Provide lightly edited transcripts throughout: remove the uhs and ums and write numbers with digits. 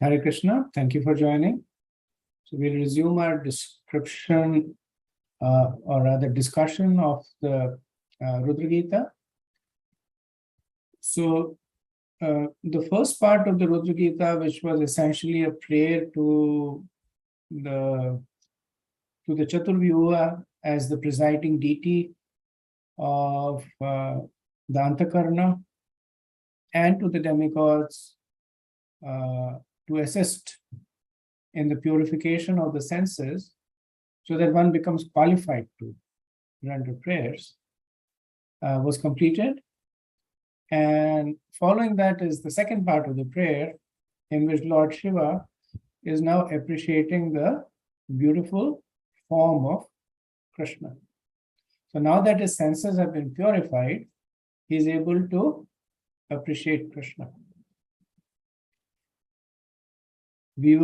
Hare Krishna, thank you for joining. So we'll resume our description or rather discussion of the Rudra Gita. So the first part of the Rudra Gita, which was essentially a prayer to the Chaturvyuha as the presiding deity of the Antakarna, and to the demigods to assist in the purification of the senses so that one becomes qualified to render prayers, was completed. And following that is the second part of the prayer, in which Lord Shiva is now appreciating the beautiful form of Krishna. So now that his senses have been purified, he is able to appreciate Krishna. We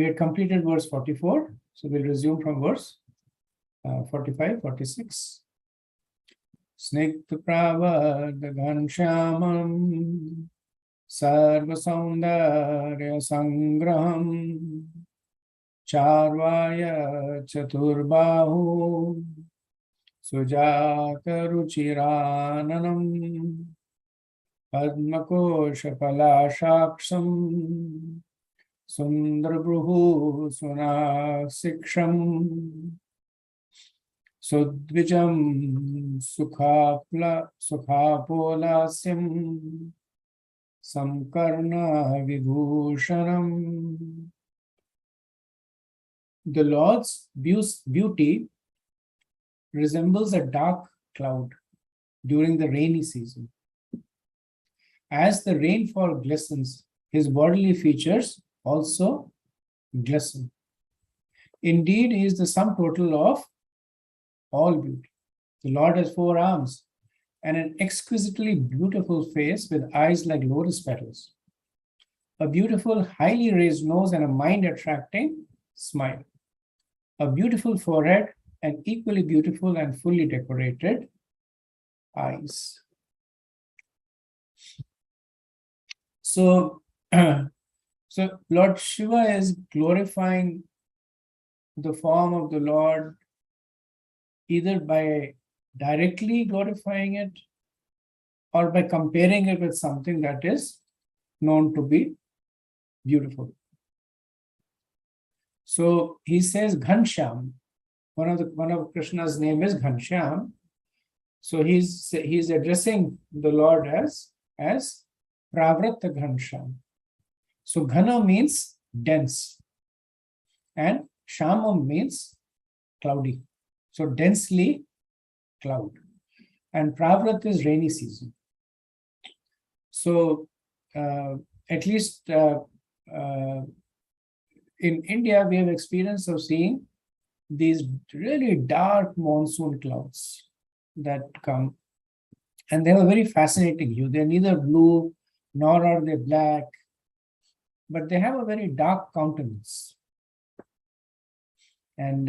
had completed verse 44, so we'll resume from verse 45, 46. Snigdha pravada ghanshyamam sarva saundarya sangraham charvaya chaturbahu sujata ruchirananam padmakosha palashaksham sundrabruhu sunaksiksham Sudvijam Sukhapolasyam Samkarna Vibhushanam. The Lord's beauty resembles a dark cloud during the rainy season. As the rainfall glistens, his bodily features also glisten. Indeed, he is the sum total of all beauty. The Lord has 4 arms and an exquisitely beautiful face with eyes like lotus petals, a beautiful, highly raised nose and a mind-attracting smile, a beautiful forehead and equally beautiful and fully decorated eyes. So Lord Shiva is glorifying the form of the Lord either by directly glorifying it or by comparing it with something that is known to be beautiful. So he says Ghanshyam. One of Krishna's name is Ghanshyam. So he's addressing the Lord as Pravrata Ghanshyam. So Ghana means dense and Shamam means cloudy. So densely cloud. And Pravrat is rainy season. So at least in India, we have experience of seeing these really dark monsoon clouds that come. And they have a very fascinating hue. They're neither blue nor are they black, but they have a very dark countenance. And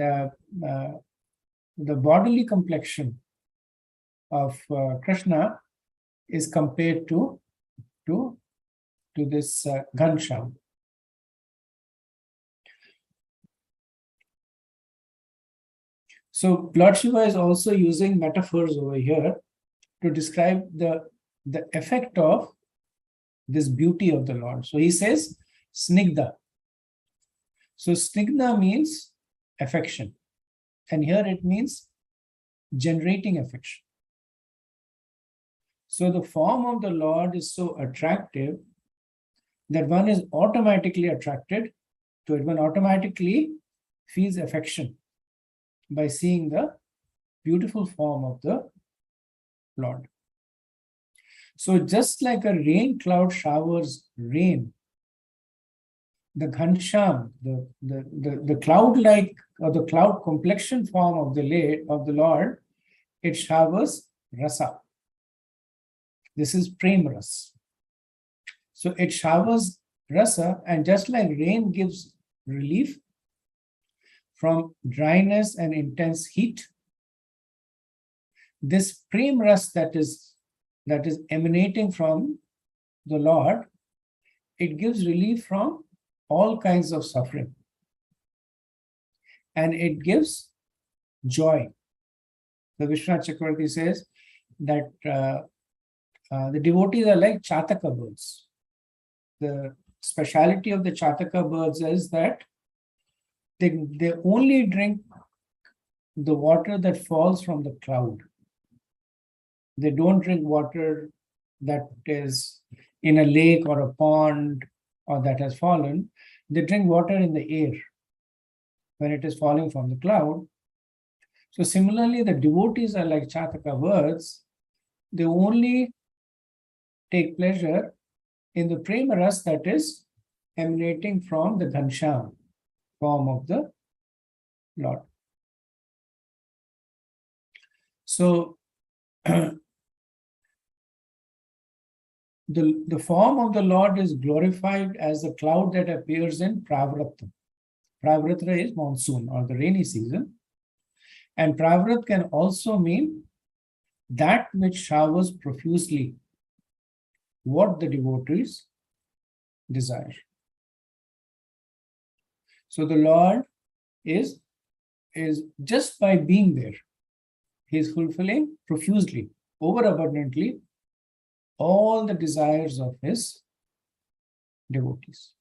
the bodily complexion of Krishna is compared to this Ghanshyam. So Lord Shiva is also using metaphors over here to describe the effect of this beauty of the Lord. So he says Snigdha. So Snigdha means affection. And here it means generating affection. So the form of the Lord is so attractive that one is automatically attracted to it. One automatically feels affection by seeing the beautiful form of the Lord. So just like a rain cloud showers rain, the Ghanshyam, the cloud-like or the cloud complexion form of the Lord, it showers rasa. This is prem ras. So it showers rasa, and just like rain gives relief from dryness and intense heat, this prem ras that is that is emanating from the Lord, it gives relief from all kinds of suffering. And it gives joy. The Vishwanath Chakravarti says that the devotees are like Chataka birds. The speciality of the Chataka birds is that they only drink the water that falls from the cloud. They don't drink water that is in a lake or a pond or that has fallen. They drink water in the air when it is falling from the cloud. So similarly, the devotees are like Chataka birds. They only take pleasure in the prema ras that is emanating from the Ghansham form of the Lord. So the form of the Lord is glorified as the cloud that appears in Pravrata. Pravrata is monsoon or the rainy season. And Pravrat can also mean that which showers profusely what the devotees desire. So the Lord is just by being there, he is fulfilling profusely, overabundantly, all the desires of his devotees.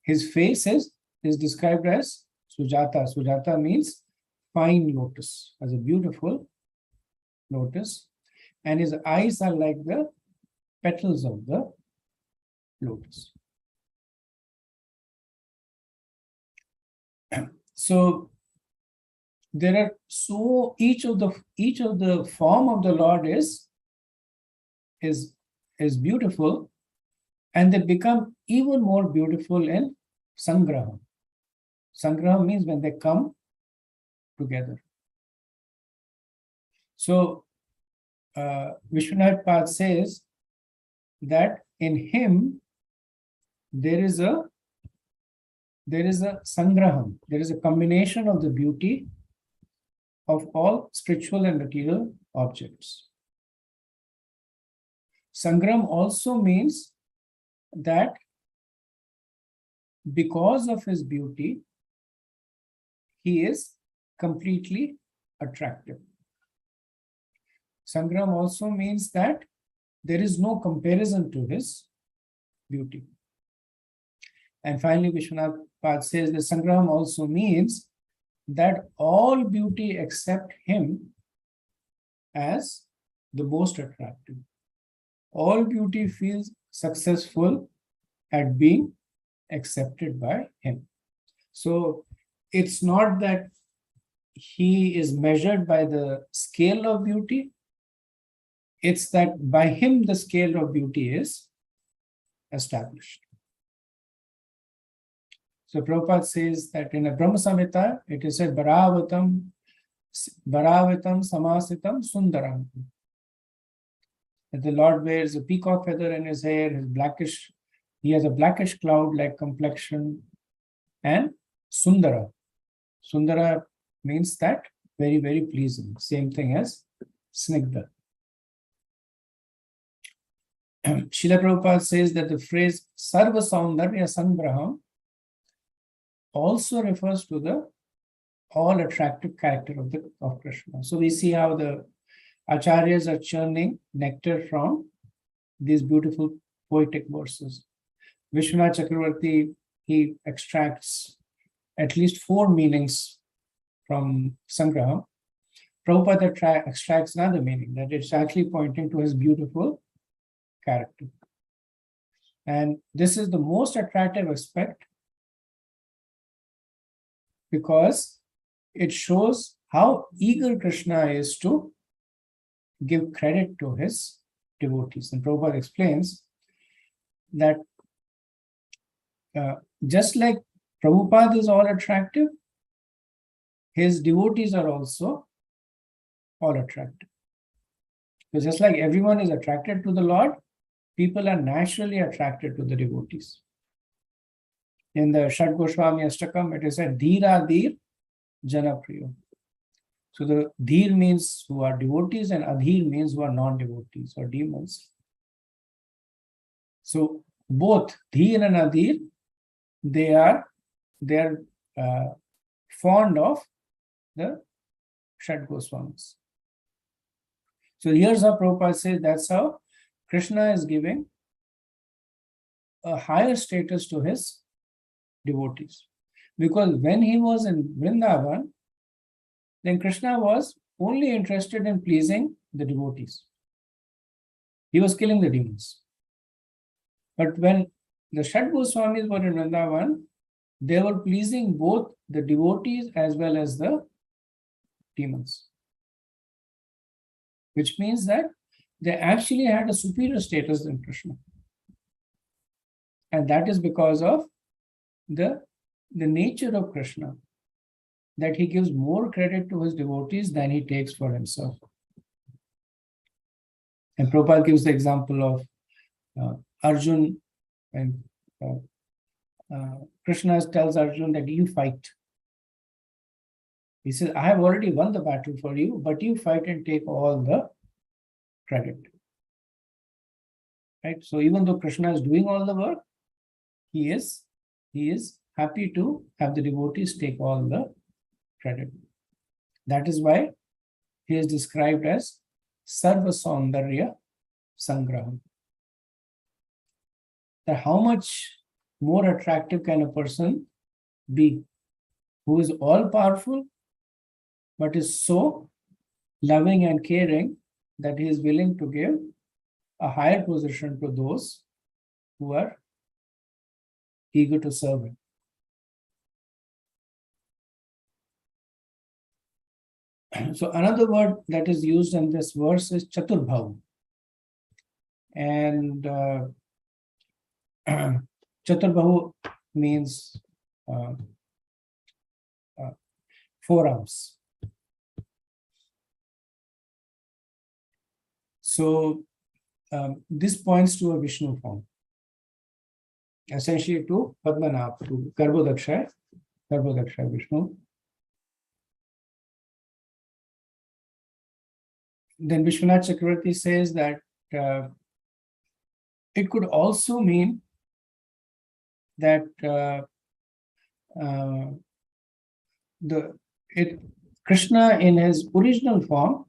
His face is described as Sujata. Sujata means fine lotus, as a beautiful lotus. And his eyes are like the petals of the lotus. So there are each of the form of the Lord is beautiful, and they become even more beautiful in Sangraham. Sangraham means when they come together. So Vishwanath Pad says that in him there is a sangraham, there is a combination of the beauty of all spiritual and material objects. Sangram also means that because of his beauty, he is completely attractive. Sangram also means that there is no comparison to his beauty. And finally, Vishwanath Pad says that Sangram also means that all beauty accept him as the most attractive. All beauty feels successful at being accepted by him. So it's not that he is measured by the scale of beauty. It's that by him the scale of beauty is established. So Prabhupada says that in a Brahma Samhita, it is said, Bharavatam samasitam sundaram. That the Lord wears a peacock feather in his hair, he has a blackish cloud-like complexion, and sundara. Sundara means that very, very pleasing. Same thing as snigdha. Srila Prabhupada says that the phrase Sarva Saundarya Sangraham also refers to the all attractive character of Krishna. So we see how the acharyas are churning nectar from these beautiful poetic verses. Vishwanath Chakravarti, he extracts at least 4 meanings from Sangraham. Prabhupada extracts another meaning, that it's actually pointing to his beautiful character. And this is the most attractive aspect because it shows how eager Krishna is to give credit to his devotees. And Prabhupada explains that just like Prabhupada is all attractive, his devotees are also all attractive. So just like everyone is attracted to the Lord, people are naturally attracted to the devotees. In the Shad Goswami Ashtakam, it is said, Dhira Dhir Janapriyo. So the Dhir means who are devotees and Adhir means who are non-devotees or demons. So both Dhir and Adhir, they are fond of the Shat Goswamis. So here's how Prabhupada says that's how Krishna is giving a higher status to his devotees. Because when he was in Vrindavan, then Krishna was only interested in pleasing the devotees. He was killing the demons. But when the Shat Goswamis were in Vrindavan, they were pleasing both the devotees as well as the demons. Which means that they actually had a superior status than Krishna. And that is because of the nature of Krishna, that he gives more credit to his devotees than he takes for himself. And Prabhupada gives the example of Arjun, and Krishna tells Arjun that you fight. He says, I have already won the battle for you, but you fight and take all the credit. Right? So even though Krishna is doing all the work, he is happy to have the devotees take all the credit. That is why he is described as Sarva Saundarya Sangraham. That how much more attractive can a person be who is all powerful but is so loving and caring that he is willing to give a higher position to those who are eager to serve him. So another word that is used in this verse is Chaturbhav. And Chaturbhav means forearms. So this points to a Vishnu form, essentially to Padmanabh, to Garbhodakshay Vishnu. Then Vishwanath Chakravarti says that it could also mean that Krishna in his original form,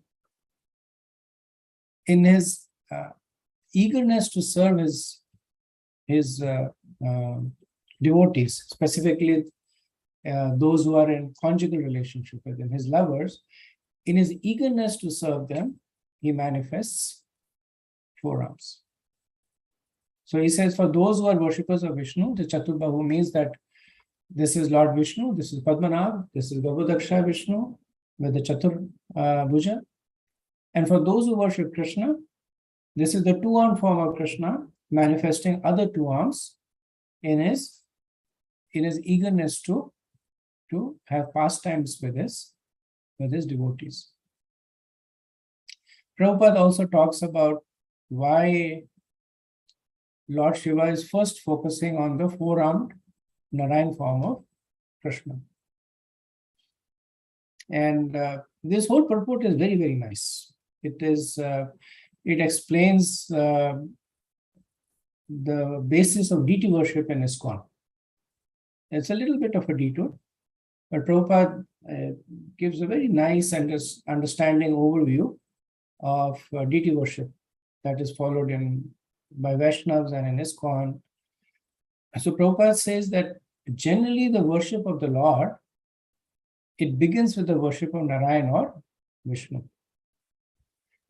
in his eagerness to serve his devotees, specifically those who are in conjugal relationship with him, his lovers, in his eagerness to serve them, he manifests forearms. So he says, for those who are worshippers of Vishnu, the Chaturbhahu means that this is Lord Vishnu, this is Padmanabh, this is Garbhodakshay Vishnu with the Chatur Bhuja. And for those who worship Krishna, this is the two-arm form of Krishna manifesting other two arms in his eagerness to have pastimes with his devotees. Prabhupada also talks about why Lord Shiva is first focusing on the four-armed Narayan form of Krishna. And this whole purport is very, very nice. It explains the basis of deity worship in ISKCON. It's a little bit of a detour, but Prabhupada gives a very nice understanding overview of deity worship that is followed by Vaishnavas and in ISKCON. So Prabhupada says that generally the worship of the Lord, it begins with the worship of Narayan or Vishnu.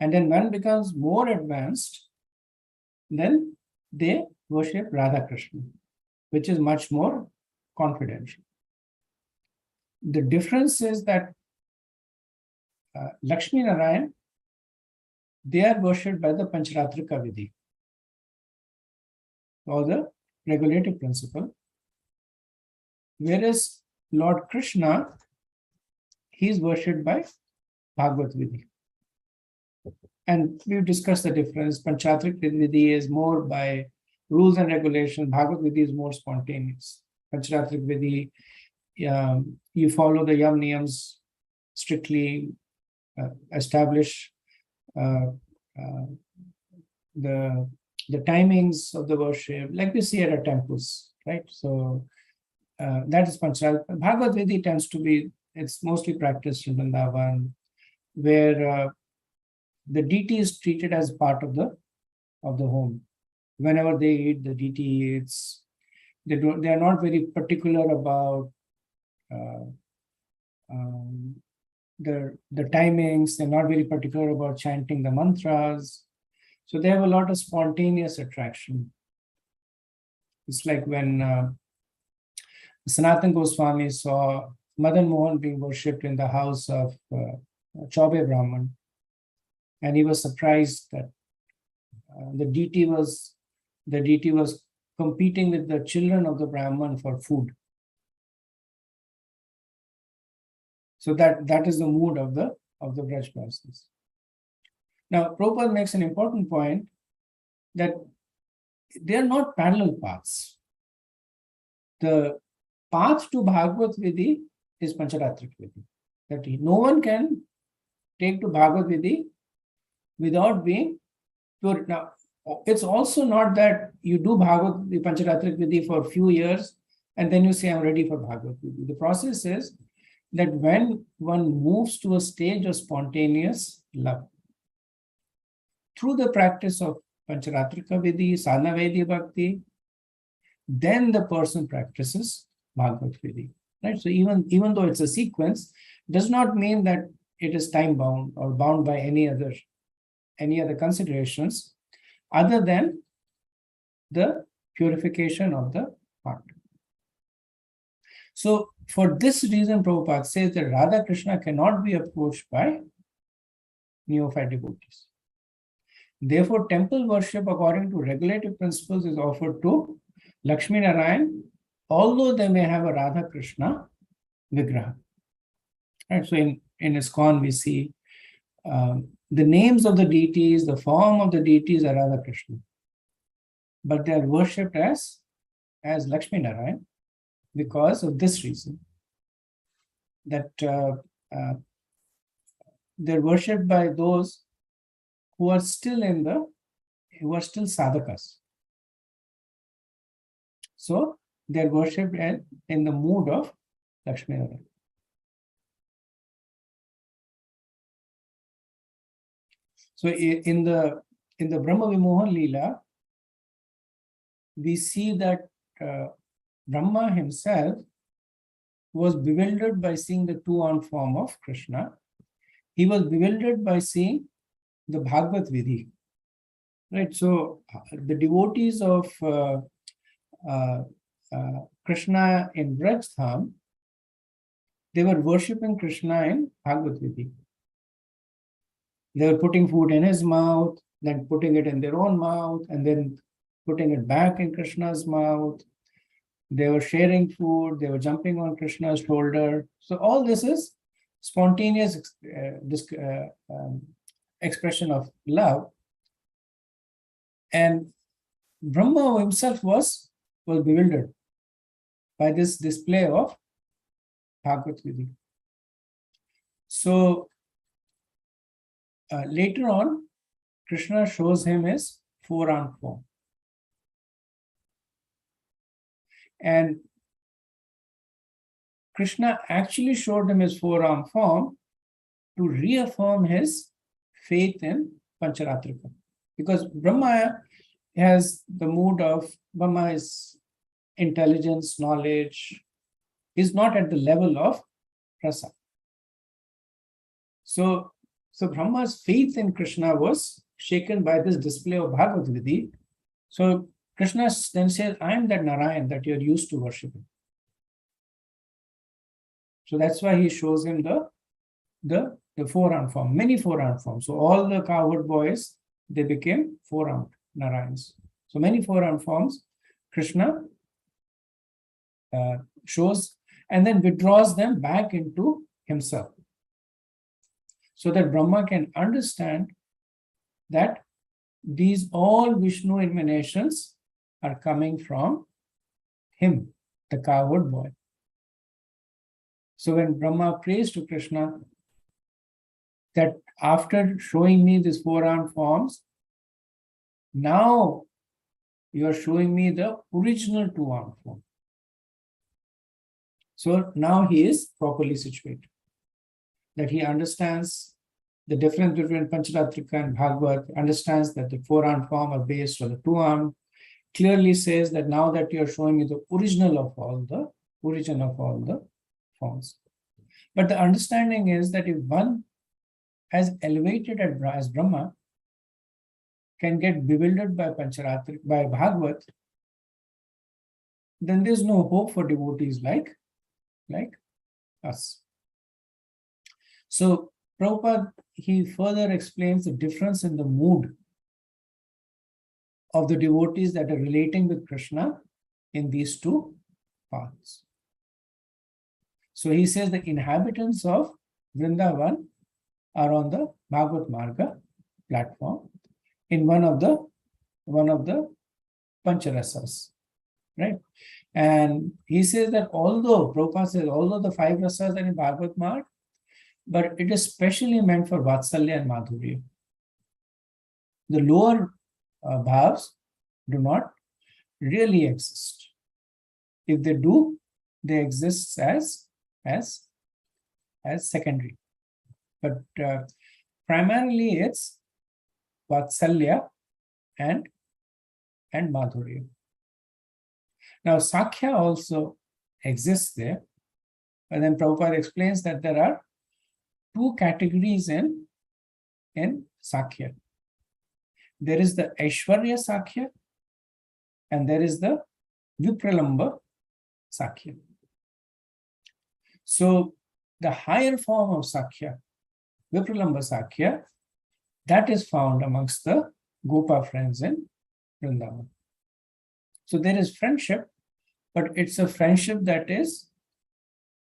And then one becomes more advanced, then they worship Radha Krishna, which is much more confidential. The difference is that Lakshmi Narayan, they are worshipped by the Pancharatrika Vidhi, or the regulative principle, whereas Lord Krishna, he is worshipped by Bhagavad Vidhi. And we've discussed the difference. Pancharatrika Vidhi is more by rules and regulations. Bhagavad Vidhi is more spontaneous. Pancharatrika Vidhi, you follow the Yam Niyams strictly. establish the timings of the worship, like we see at our temples, right? So that is Pancharatra. Bhagavad-Gita tends to be, it's mostly practiced in Vrindavan, where the deity is treated as part of the home. Whenever they eat, the deity eats. They are not very particular about the timings. They're not very particular about chanting the mantras. So they have a lot of spontaneous attraction. It's like when Sanatana Goswami saw Madan Mohan being worshipped in the house of Chaube Brahman, and he was surprised that the deity was competing with the children of the Brahman for food. So that is the mood of the Braj persons. Now, Prabhupada makes an important point that they are not parallel paths. The path to Bhagavad Vidhi is Pancharatric Vidhi. That no one can take to Bhagavad Vidhi without being pure. Now, it's also not that you do Bhagavad Pancharatric Vidhi for a few years and then you say, I'm ready for Bhagavad Vidhi. The process is that when one moves to a stage of spontaneous love, through the practice of Pancharatrika Vidhi, Sadhana Vaidya Bhakti, then the person practices Bhagavad Vidhi. Right? So even though it's a sequence, does not mean that it is time bound or bound by any other considerations other than the purification of the heart. So for this reason, Prabhupada says that Radha Krishna cannot be approached by neophyte devotees. Therefore, temple worship according to regulative principles is offered to Lakshmi Narayan, although they may have a Radha Krishna Vigraha. Right? So in ISKCON we see the names of the deities, the form of the deities are Radha Krishna, but they are worshipped as Lakshmi Narayan because of this reason, that they're worshipped by those who are still sadhakas. So they're worshipped in the mood of Lakshmi Narayan. So in the Brahma Vimohan Leela, we see that Brahma himself was bewildered by seeing the two-armed form of Krishna. He was bewildered by seeing the Bhagavad Vidhi. Right? So the devotees of Krishna in Braj-Dham, they were worshipping Krishna in Bhagavad Vidhi. They were putting food in his mouth, then putting it in their own mouth, and then putting it back in Krishna's mouth. They were sharing food, they were jumping on Krishna's shoulder. So all this is spontaneous expression of love. And Brahma himself was bewildered by this display of Bhagavad Vidhi. So later on, Krishna shows him his four-armed form. And Krishna actually showed him his four-armed form to reaffirm his faith in Pancharatrika. Because Brahma has the mood of, Brahma is intelligence, knowledge, is not at the level of rasa. So Brahma's faith in Krishna was shaken by this display of Bhagavad Vidhi. So Krishna then says, I am that Narayan that you're used to worshipping. So that's why he shows him the four-armed form, many four-armed forms. So all the cowherd boys, they became four-armed Narayans. So many four-armed forms, Krishna shows and then withdraws them back into himself, so that Brahma can understand that these all Vishnu emanations are coming from him, the cowherd boy. So when Brahma prays to Krishna, that after showing me these four-armed forms, now you are showing me the original two-armed form. So now he is properly situated, that he understands the difference between Pancharatrika and Bhagavad, understands that the four-armed form are based on the two-armed, clearly says that now that you are showing me the origin of all the forms. But the understanding is that if one as elevated as Brahma can get bewildered by Pancharatrika, by Bhagavad, then there's no hope for devotees like us. So Prabhupada, he further explains the difference in the mood of the devotees that are relating with Krishna in these two paths. So he says the inhabitants of Vrindavan are on the Bhagavad Marga platform in one of the Pancharasas, right? And he says that Prabhupada says, although the five rasas are in Bhagavad Marg, but it is specially meant for Vatsalya and Madhurya. The lower bhavs do not really exist. If they do, they exist as secondary. But primarily it's Vatsalya and Madhurya. Now Sakhya also exists there, but then Prabhupada explains that there are two categories in Sakhya. There is the Aishwarya Sakhya and there is the Vipralamba Sakhya. So the higher form of Sakhya, Vipralamba Sakhya, that is found amongst the Gopa friends in Vrindavan. So there is friendship, but it's a friendship that is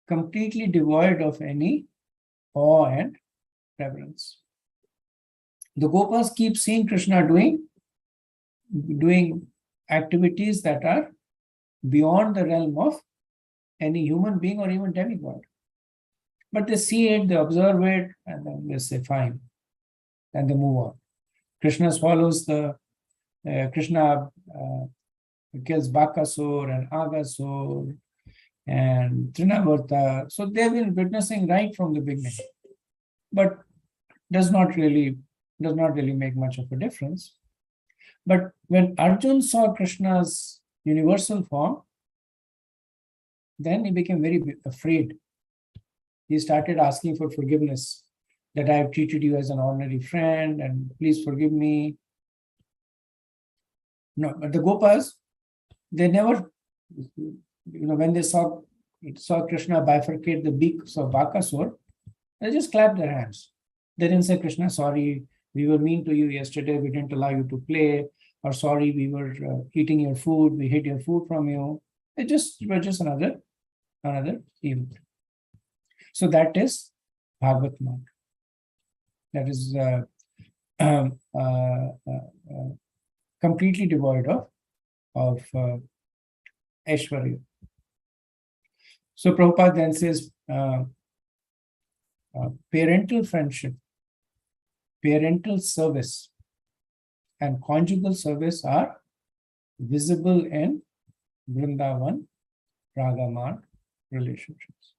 completely devoid of any awe and reverence. The Gopas keep seeing Krishna doing activities that are beyond the realm of any human being or even demigod. But they see it, they observe it, and then they say, fine. And they move on. Krishna swallows Krishna kills Bakasur and Agasur and Trinavarta. So they've been witnessing right from the beginning. But does not really make much of a difference. But when Arjun saw Krishna's universal form, then he became very afraid. He started asking for forgiveness, that I have treated you as an ordinary friend and please forgive me. No, but the Gopas, they never, when they saw Krishna bifurcate the beaks of Bakasur, they just clapped their hands. They didn't say, Krishna, sorry, we were mean to you yesterday, we didn't allow you to play, or sorry, we were eating your food, we hid your food from you. It were just another event. So that is Bhagavad Marg. That is completely devoid of Aishwarya. So Prabhupada then says parental friendship, parental service, and conjugal service are visible in Vrindavan Ragamarg relationships.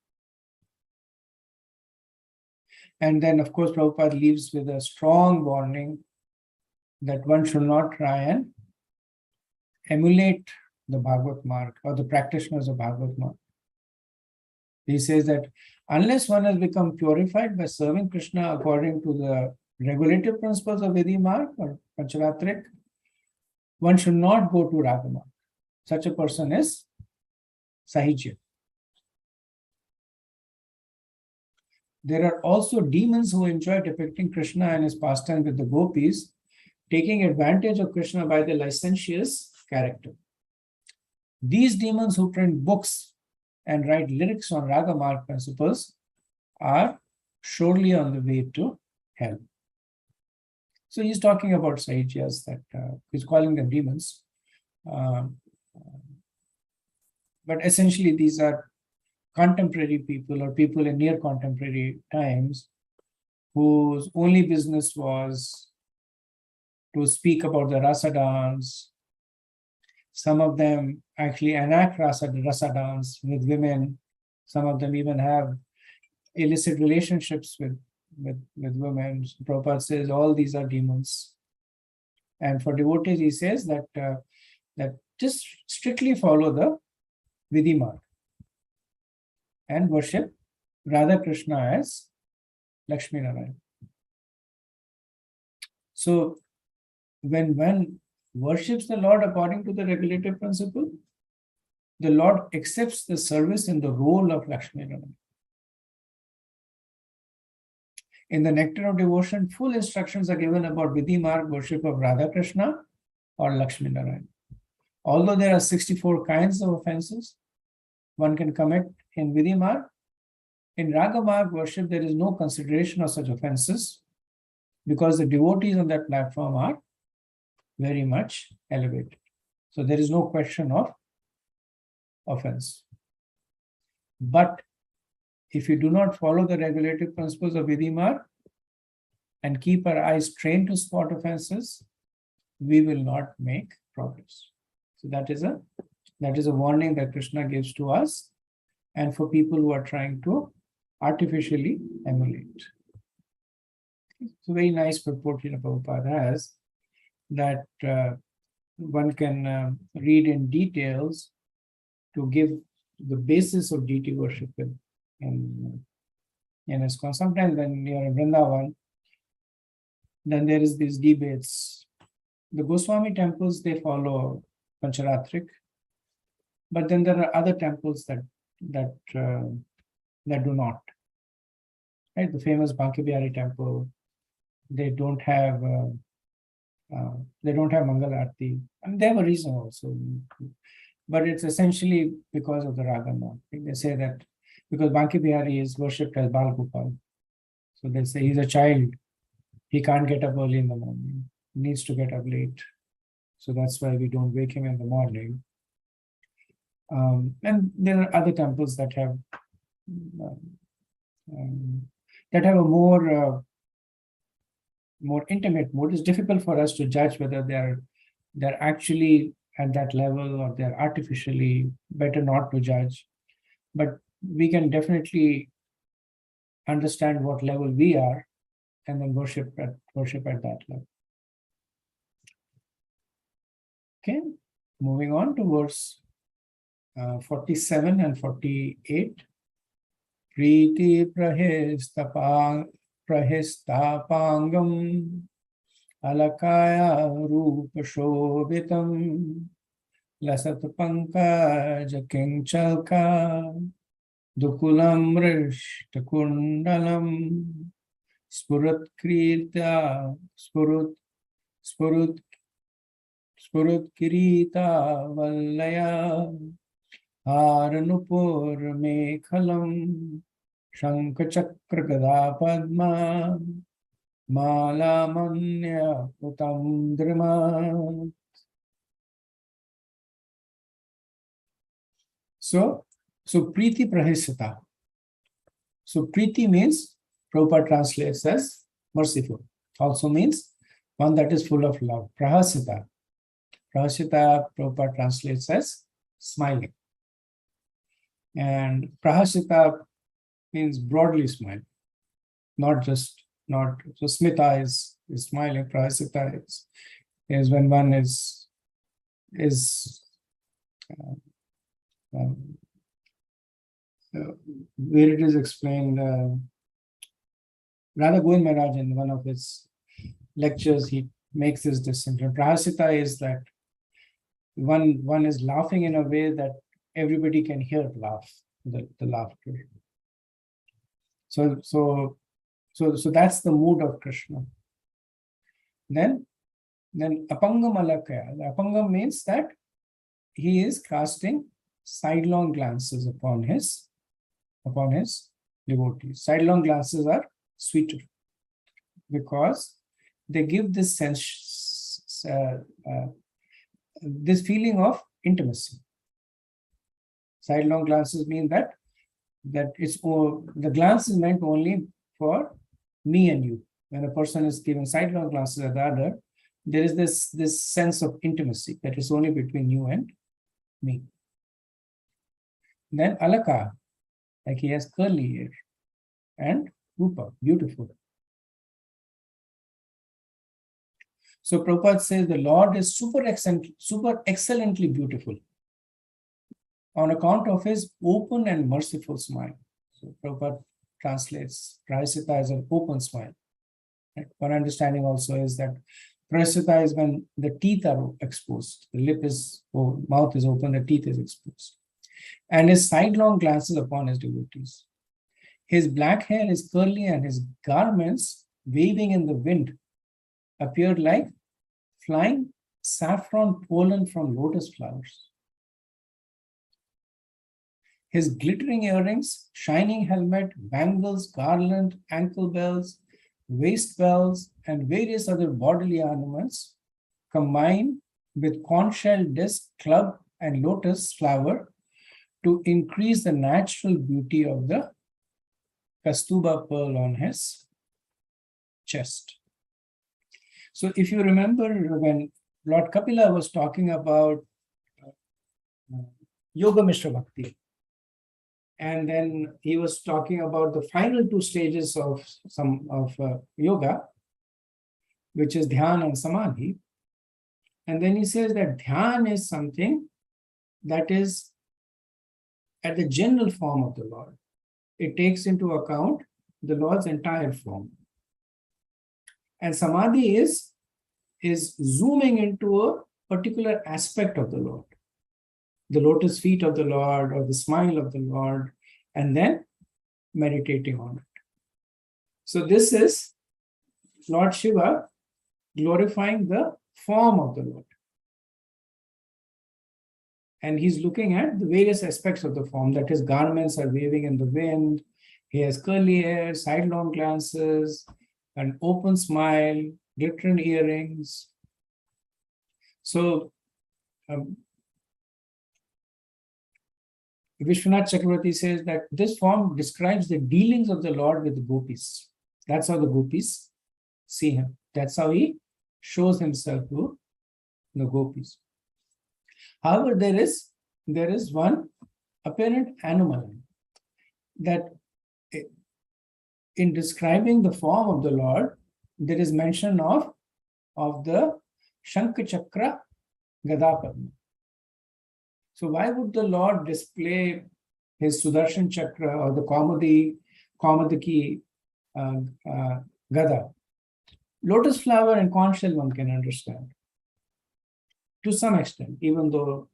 And then, of course, Prabhupada leaves with a strong warning that one should not try and emulate the Bhagavad Marg or the practitioners of Bhagavad Marg. He says that unless one has become purified by serving Krishna according to the regulative principles of Vidhi Marg or Pancharatrik, one should not go to Ragamarg. Such a person is Sahijya. There are also demons who enjoy depicting Krishna and his pastime with the gopis, taking advantage of Krishna by their licentious character. These demons who print books and write lyrics on Ragamarg principles are surely on the way to hell. So he's talking about Sahijyas, that he's calling them demons. But essentially these are contemporary people or people in near contemporary times whose only business was to speak about the rasa dance. Some of them actually enact rasa dance with women. Some of them even have illicit relationships with women. So Prabhupada says all these are demons. And for devotees, he says that that just strictly follow the Vidhi marg and worship Radha Krishna as Lakshmi Narayana. So when one worships the Lord according to the regulative principle, the Lord accepts the service in the role of Lakshmi Narayana. In the Nectar of Devotion, full instructions are given about Vidhi Marg worship of Radha Krishna or Lakshmi Narayana. Although there are 64 kinds of offenses one can commit in Vidhi Marg, in Raga Marg worship there is no consideration of such offenses because the devotees on that platform are very much elevated. So there is no question of offense. But if you do not follow the regulative principles of Vidhi Marg and keep our eyes trained to spot offenses, we will not make progress. So that is a warning that Krishna gives to us and for people who are trying to artificially emulate. So very nice purport here Prabhupada has that one can read in details to give the basis of deity worship in ISKCON. Sometimes when you're in Vrindavan, then there is these debates. The Goswami temples, they follow Pancharatrik, but then there are other temples that do not. Right? The famous Bhaktiviari Temple, they don't have Mangal Arati, and they have a reason also. But it's essentially because of the Raga Marg. They say that because Bhakti is worshipped as Bal Gopal. So they say he's a child. He can't get up early in the morning. He needs to get up late. So that's why we don't wake him in the morning. And there are other temples that have a more intimate mode. It's difficult for us to judge whether they're actually at that level or they're artificially. Better not to judge. But we can definitely understand what level we are and then worship at that level. Okay, moving on to verse 47 and 48. Priti prahistapangam alakaya rupa shobhitam lasat pankaj kinchalka dukulam rishtakundalam spurat krita spurut kirita vallaya haranupur mekhalam Shankarchakrama padma mala manya utam drima. So Priti Prahisita. So Priti means, Prabhupada translates as merciful. Also means one that is full of love. Prahasita. Prahasita, Prabhupada translates as smiling. And Prahasita means broadly smiling. So Smita is smiling. Prahasita is when one is where it is explained, Radha Govind Maharaj in one of his lectures, he makes this distinction. Prahasita is that one is laughing in a way that everybody can hear the laughter. So that's the mood of Krishna. Then apangam alakaya. Apangam means that he is casting sidelong glances upon his devotees. Sidelong glances are sweeter because they give this sense, this feeling of intimacy. Sidelong glances mean that the glance is meant only for me and you. When a person is giving sidelong glances at the other, there is this sense of intimacy that is only between you and me. Then Alaka, like he has curly hair, and Rupa, beautiful. So Prabhupada says the Lord is super excellently beautiful on account of his open and merciful smile. So Prabhupada translates Prasita as an open smile. And one understanding also is that Prasita is when the teeth are exposed, the lip is, or mouth is open, the teeth is exposed. And his sidelong glances upon his devotees. His black hair is curly and his garments waving in the wind appeared like flying saffron pollen from lotus flowers. His glittering earrings, shining helmet, bangles, garland, ankle bells, waist bells, and various other bodily ornaments combine with conch shell disc, club, and lotus flower to increase the natural beauty of the Kastuba pearl on his chest. So if you remember when Lord Kapila was talking about Yoga Mishra Bhakti, and then he was talking about the final two stages of yoga, which is Dhyan and Samadhi. And then he says that Dhyan is something that is at the general form of the Lord. It takes into account the Lord's entire form. And Samadhi is zooming into a particular aspect of the Lord. The lotus feet of the Lord or the smile of the Lord, and then meditating on it. So this is Lord Shiva glorifying the form of the Lord. And he's looking at the various aspects of the form, that his garments are waving in the wind, he has curly hair, sidelong glances, an open smile, glittering earrings. So Vishwanath Chakravarti says that this form describes the dealings of the Lord with the gopis. That's how the gopis see him. That's how he shows himself to the gopis. However, there is one apparent anomaly that in describing the form of the Lord, there is mention of the Shankarchakrama Gadapadma. So why would the Lord display his Sudarshan Chakra or the Kaumadiki Gada? Lotus flower and conch shell one can understand to some extent, even though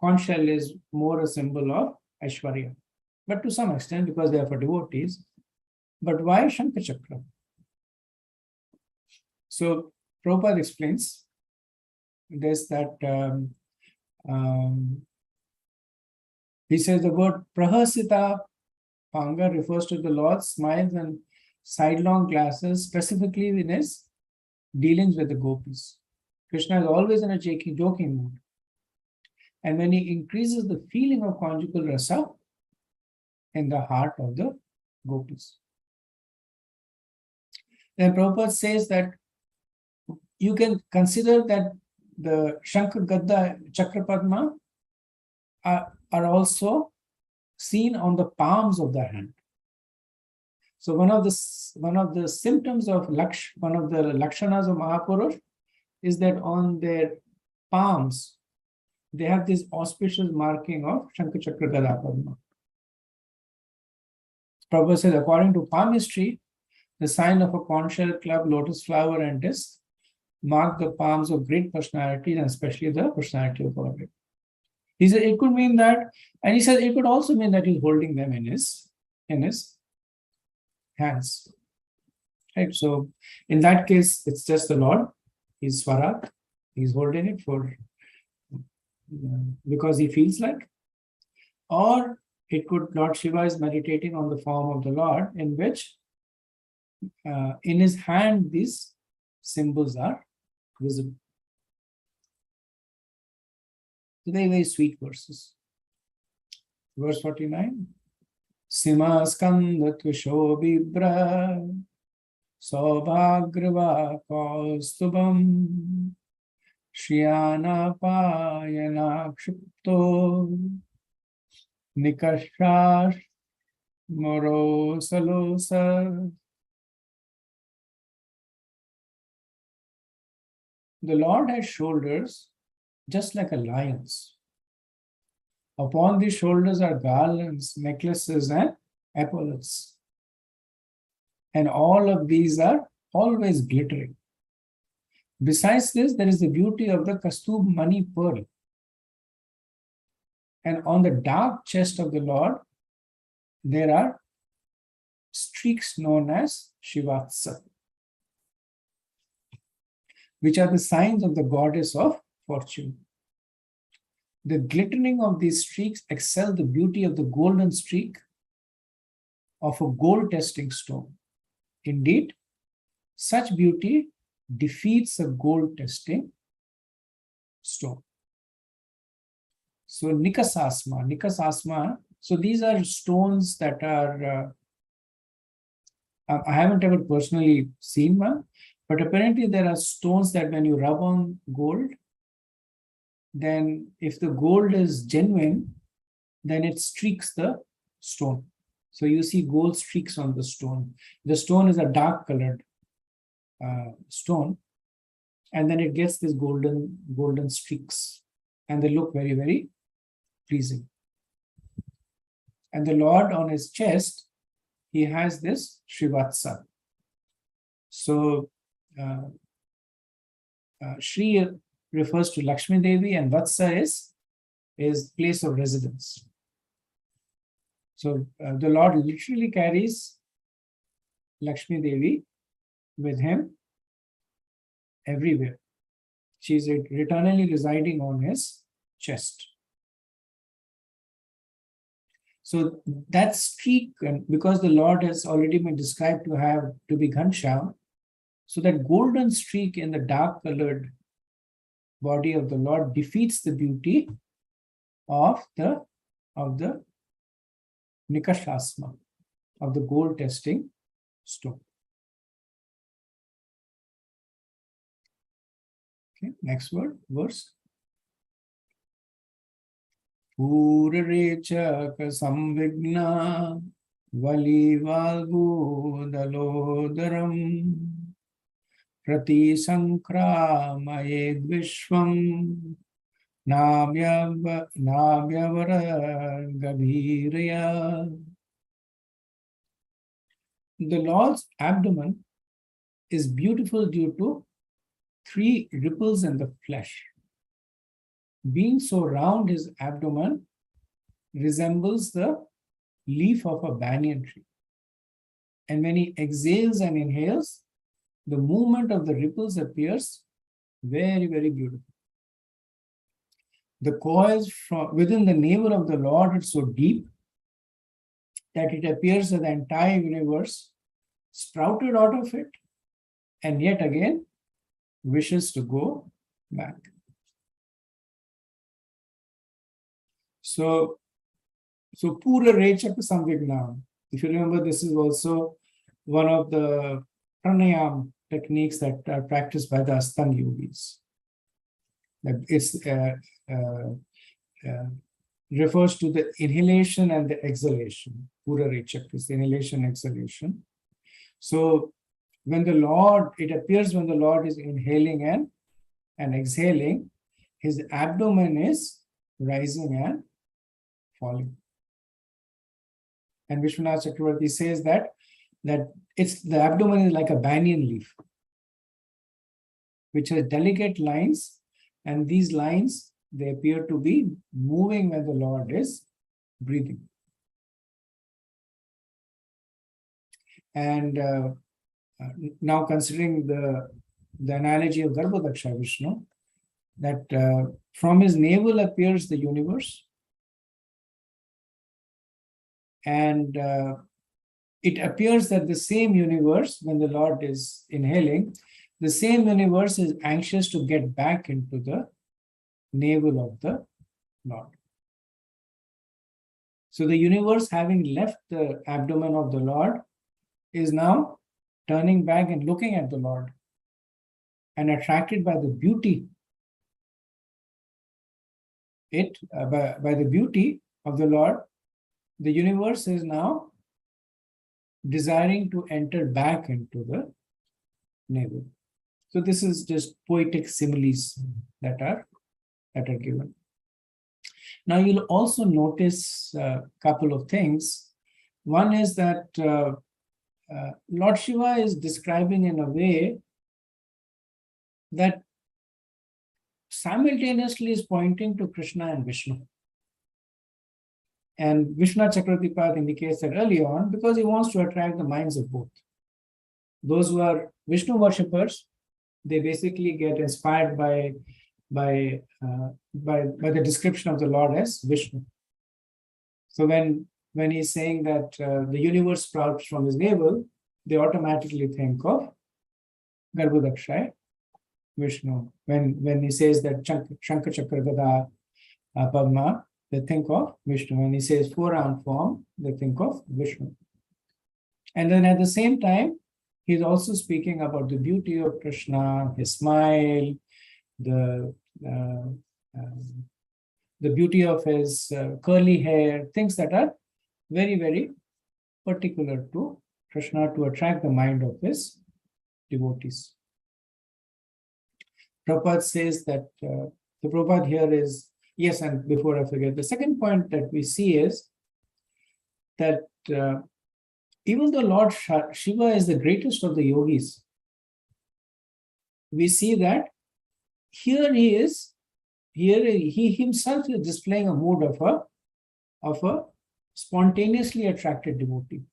conch shell is more a symbol of Aishwarya, but to some extent because they are for devotees. But why Shankarchakra? So Prabhupada explains this that he says the word prahasita panga refers to the Lord's smiles and sidelong glances, specifically in his dealings with the gopis. Krishna is always in a joking mood. And when he increases the feeling of conjugal rasa in the heart of the gopis. Then Prabhupada says that you can consider that the Shankar Gadda Chakrapadma are also seen on the palms of the hand. So one of the symptoms of one of the Lakshanas of Mahapurush is that on their palms they have this auspicious marking of Shankarchakra Gadapadma. Prabhupada says, according to palmistry, the sign of a conch shell, club, lotus flower, and disc mark the palms of great personalities, and especially the personality of our Lord. He said it could mean that, and he said it could also mean that he's holding them in his hands. Right? So in that case, it's just the Lord. He's Swarat. He's holding it for because he feels like. Or it could, Lord Shiva is meditating on the form of the Lord, in which in his hand these symbols are visible. Very, very sweet verses. Verse 49. Sima skanda tvisho vibra Saubhagrava Kaustubam Shriyana Payana Kshipto Nikashash Moro Salosa. The Lord has shoulders just like a lion's. Upon these shoulders are garlands, necklaces, and epaulets. And all of these are always glittering. Besides this, there is the beauty of the Kastub Mani pearl. And on the dark chest of the Lord, there are streaks known as Shivatsa, which are the signs of the goddess of fortune. The glittering of these streaks excel the beauty of the golden streak of a gold testing stone. Indeed, such beauty defeats a gold testing stone. So Nikasasma, so these are stones that are, I haven't ever personally seen one, but apparently there are stones that when you rub on gold, then if the gold is genuine, then it streaks the stone. So you see gold streaks on the stone. The stone is a dark colored stone, and then it gets this golden streaks, and they look very, very pleasing. And the Lord on his chest, he has this Shivatsa. So Shri refers to Lakshmi Devi, and Vatsa is place of residence. So the Lord literally carries Lakshmi Devi with him everywhere. She is eternally residing on his chest. So that streak, because the Lord has already been described to be Ghanshyam, so that golden streak in the dark colored body of the Lord defeats the beauty of the Nikashasma, of the gold testing stone. Okay, next verse. Purarechaka samvigna valivalgu dalodaram prati sankramaye vishwam nabyavara gabhiraya. The Lord's abdomen is beautiful due to 3 ripples in the flesh. Being so round, his abdomen resembles the leaf of a banyan tree. And when he exhales and inhales, the movement of the ripples appears very, very beautiful. The coils from within the navel of the Lord are so deep that it appears that the entire universe sprouted out of it and yet again wishes to go back. So Pura Rechaka Samvigna. If you remember, this is also one of the pranayam techniques that are practiced by the Astanga yogis. It's refers to the inhalation and the exhalation. Pura Rechaka is inhalation, exhalation. So when the Lord, it appears when the Lord is inhaling and exhaling, his abdomen is rising and falling. And Vishwanath Chakravarti says that it's the abdomen is like a banyan leaf, which has delicate lines, and these lines, they appear to be moving when the Lord is breathing. And now considering the analogy of Garbhodaksha Vishnu, that from his navel appears the universe, and it appears that the same universe, when the Lord is inhaling, the same universe is anxious to get back into the navel of the Lord. So the universe, having left the abdomen of the Lord, is now turning back and looking at the Lord and attracted by the beauty, by the beauty of the Lord, the universe is now desiring to enter back into the navel. So this is just poetic similes that are given. Now you'll also notice a couple of things. One is that Lord Shiva is describing in a way that simultaneously is pointing to Krishna and Vishnu. And Vishnu Chakravartipad indicates that early on because he wants to attract the minds of both. Those who are Vishnu worshippers, they basically get inspired by the description of the Lord as Vishnu. So when he's saying that the universe sprouts from his navel, they automatically think of Garbhodakshay, Vishnu. When he says that Shankarchakrama, Padma, they think of Vishnu. When he says four-armed form, they think of Vishnu. And then at the same time, he's also speaking about the beauty of Krishna, his smile, the beauty of his curly hair, things that are very, very particular to Krishna to attract the mind of his devotees. Prabhupada says that the Prabhupada here is, yes, and before I forget, the second point that we see is that even though Lord Shiva is the greatest of the yogis, we see that here he himself is displaying a mood of a spontaneously attracted devotee.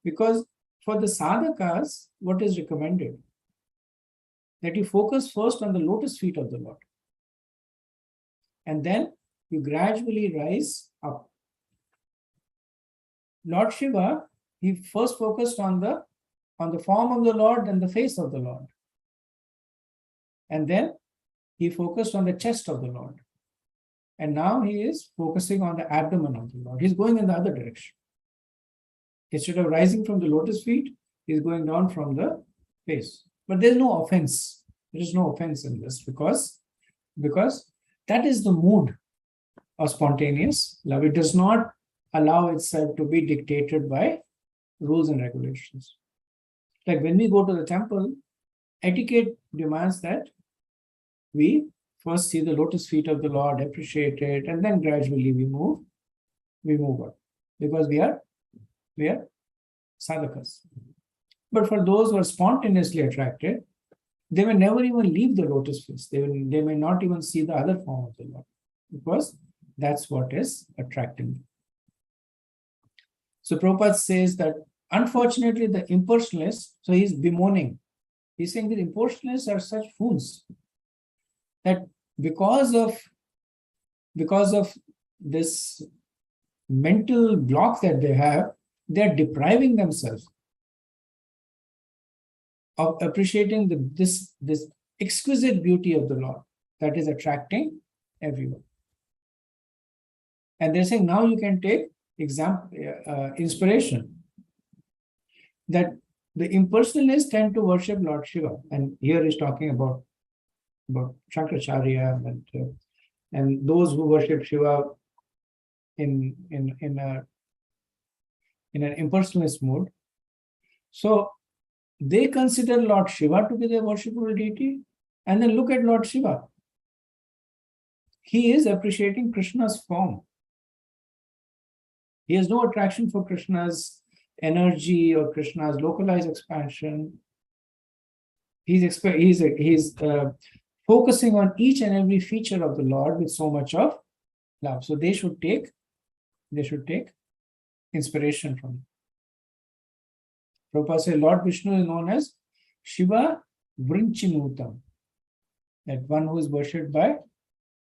Because for the sadhakas, what is recommended? That you focus first on the lotus feet of the Lord. And then you gradually rise up. Lord Shiva, he first focused on the form of the Lord and the face of the Lord. And then he focused on the chest of the Lord. And now he is focusing on the abdomen of the Lord. He's going in the other direction. Instead of rising from the lotus feet, he's going down from the face. But there's no offense. There is no offense in this because that is the mood of spontaneous love. It does not allow itself to be dictated by rules and regulations. Like when we go to the temple, etiquette demands that we first see the lotus feet of the Lord, appreciate it, and then gradually we move on. Because we are sadhakas. But for those who are spontaneously attracted, they may never even leave the lotus feet. They may not even see the other form of the Lord, because that's what is attracting them. So Prabhupada says that unfortunately the impersonalists, so he's bemoaning. He's saying that impersonalists are such fools that because of this mental block that they have, they're depriving themselves of appreciating this exquisite beauty of the Lord that is attracting everyone. And they're saying now you can take inspiration that the impersonalists tend to worship Lord Shiva, and here he's talking about Shankaracharya and those who worship Shiva in an impersonalist mode. So they consider Lord Shiva to be their worshipable deity, and then look at Lord Shiva. He is appreciating Krishna's form. He has no attraction for Krishna's energy or Krishna's localized expansion. He's focusing on each and every feature of the Lord with so much of love. So they should take inspiration from him. Prabhupada says Lord Vishnu is known as Shiva Vrinchinutam, that one who is worshipped by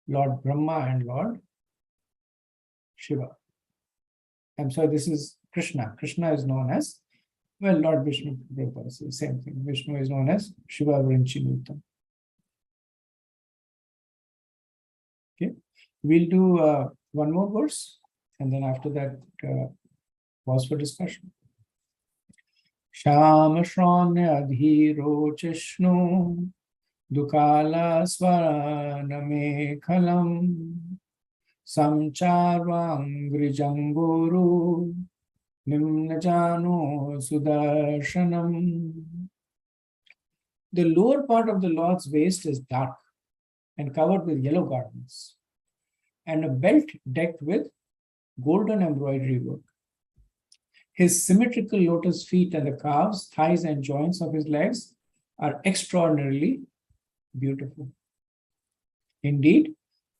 Lord Brahma and Lord Shiva. I'm sorry, this is Krishna. Krishna is known as, well, Lord Vishnu, Prabhupada says the same thing. Vishnu is known as Shiva Vrinchinutam. Okay, we'll do one more verse, and then after that, pause for discussion. Shama Shranya Dhiro Chishnu Dukala Svaraname Khalam Samcharvangrijanguru Nimnajano Sudarshanam. The lower part of the Lord's waist is dark and covered with yellow garments, and a belt decked with golden embroidery work. His symmetrical lotus feet and the calves, thighs, and joints of his legs are extraordinarily beautiful. Indeed,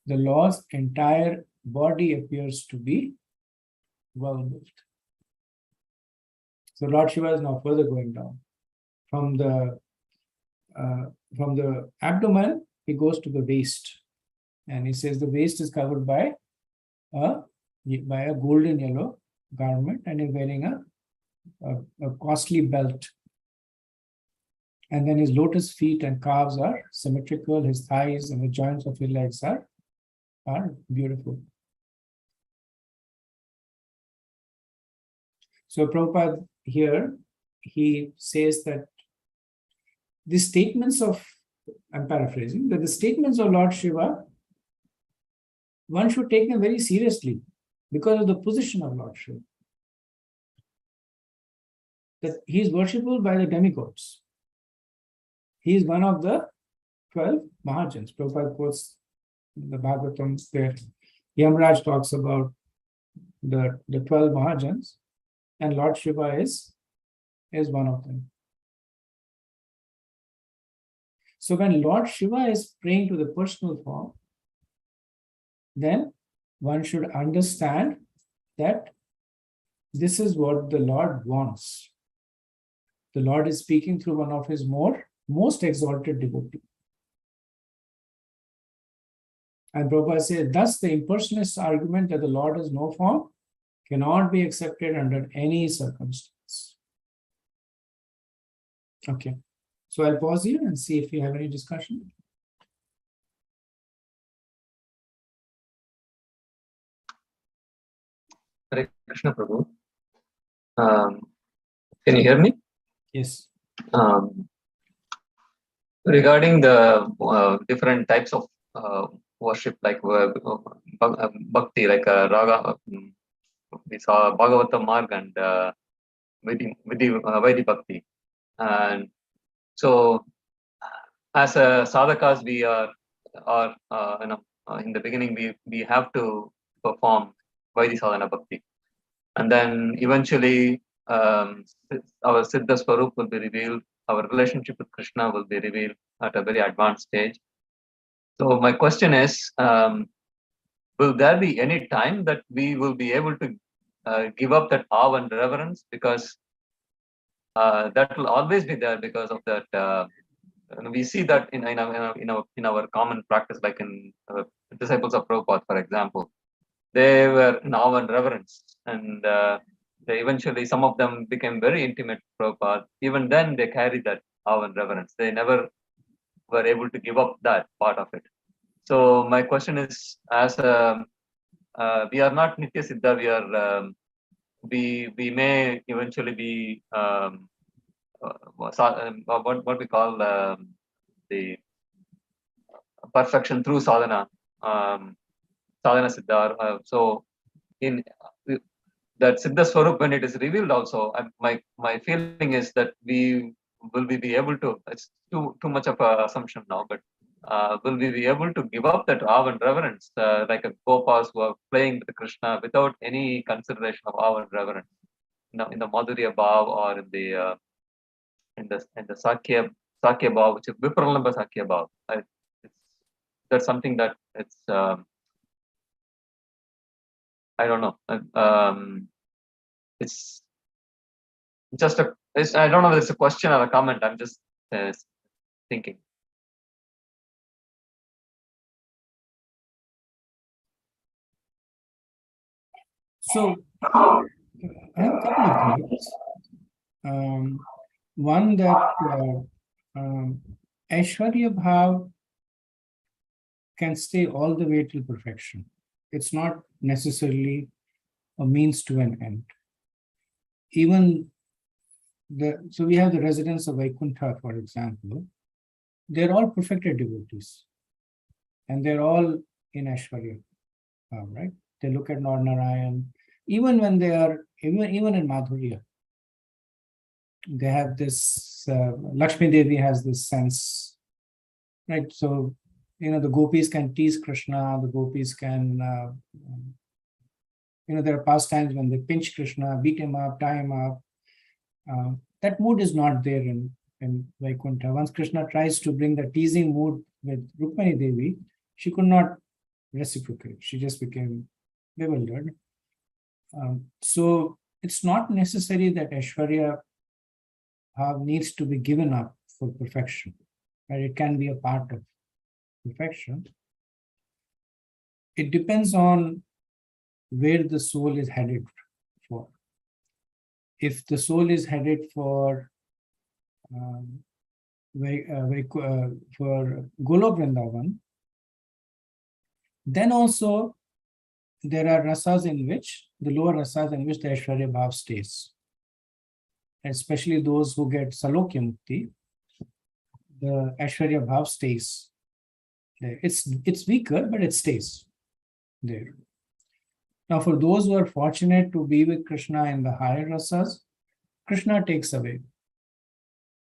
the Lord's entire body appears to be well built. So Lord Shiva is now further going down. From the abdomen, he goes to the waist. And he says the waist is covered by a golden yellow garment, and he's wearing a costly belt. And then his lotus feet and calves are symmetrical. His thighs and the joints of his legs are beautiful. So Prabhupada here, he says that the statements of, I'm paraphrasing, that the statements of Lord Shiva, one should take them very seriously because of the position of Lord Shiva. That he is worshipable by the demigods. He is one of the 12 Mahajans. Prabhupada quotes the Bhagavatam where Yamraj talks about the 12 Mahajans, and Lord Shiva is one of them. So when Lord Shiva is praying to the personal form, then one should understand that this is what the Lord wants. The Lord is speaking through one of his most exalted devotees. And Prabhupada says, thus the impersonalist argument that the Lord has no form cannot be accepted under any circumstance. Okay. So I'll pause here and see if you have any discussion. Hare Krishna Prabhu. Can you hear me? Yes. Regarding the different types of worship, like Bhakti, like Raga, we saw Bhagavata Marg and Vaidhi Bhakti. And so, as sadhakas, we are in the beginning, we have to perform Vaidhi Sadhana Bhakti. And then eventually, our Siddha Swarup will be revealed, our relationship with Krishna will be revealed at a very advanced stage. So my question is, will there be any time that we will be able to give up that awe and reverence? Because that will always be there because of that. And we see that in our common practice, like in disciples of Prabhupada, for example. They were in awe and reverence, and they eventually, some of them became very intimate with Prabhupada. Even then, they carried that awe and reverence. They never were able to give up that part of it. So my question is, as we are not Nitya Siddha, we may eventually be what we call the perfection through sadhana. Sadhana Siddha. So in that Siddha Swarup, when it is revealed also, my feeling is that we will be able to, it's too much of an assumption now, but will we be able to give up that awe and reverence, like a Gopas who are playing with Krishna without any consideration of awe and reverence, in the Madhurya Bhav or in the Sakya Bhav, which is Vipralamba Sakya Bhav. That's something that it's I don't know. It's just I don't know if it's a question or a comment. I'm just thinking. So I have a couple of thoughts. One that Aishwarya Bhav can stay all the way till perfection. It's not necessarily a means to an end. Even So we have the residents of Vaikuntha, for example. They're all perfected devotees. And they're all in Aishwarya, right? They look at Lord Narayan. Even when they are, even in Madhurya, they have this, Lakshmi Devi has this sense, right? So, the gopis can tease Krishna, the gopis can, there are pastimes when they pinch Krishna, beat him up, tie him up. That mood is not there in Vaikuntha. Once Krishna tries to bring the teasing mood with Rukmani Devi, she could not reciprocate. She just became bewildered. So it's not necessary that Aishwarya needs to be given up for perfection. Right? It can be a part of perfection. It depends on where the soul is headed for. If the soul is headed for Golok Vrindavan, then also there are rasas in which, the lower rasas in which the Aishwarya Bhav stays. Especially those who get Salokya Mukti, the Aishwarya Bhav stays there. It's weaker, but it stays there. Now, for those who are fortunate to be with Krishna in the higher rasas, Krishna takes away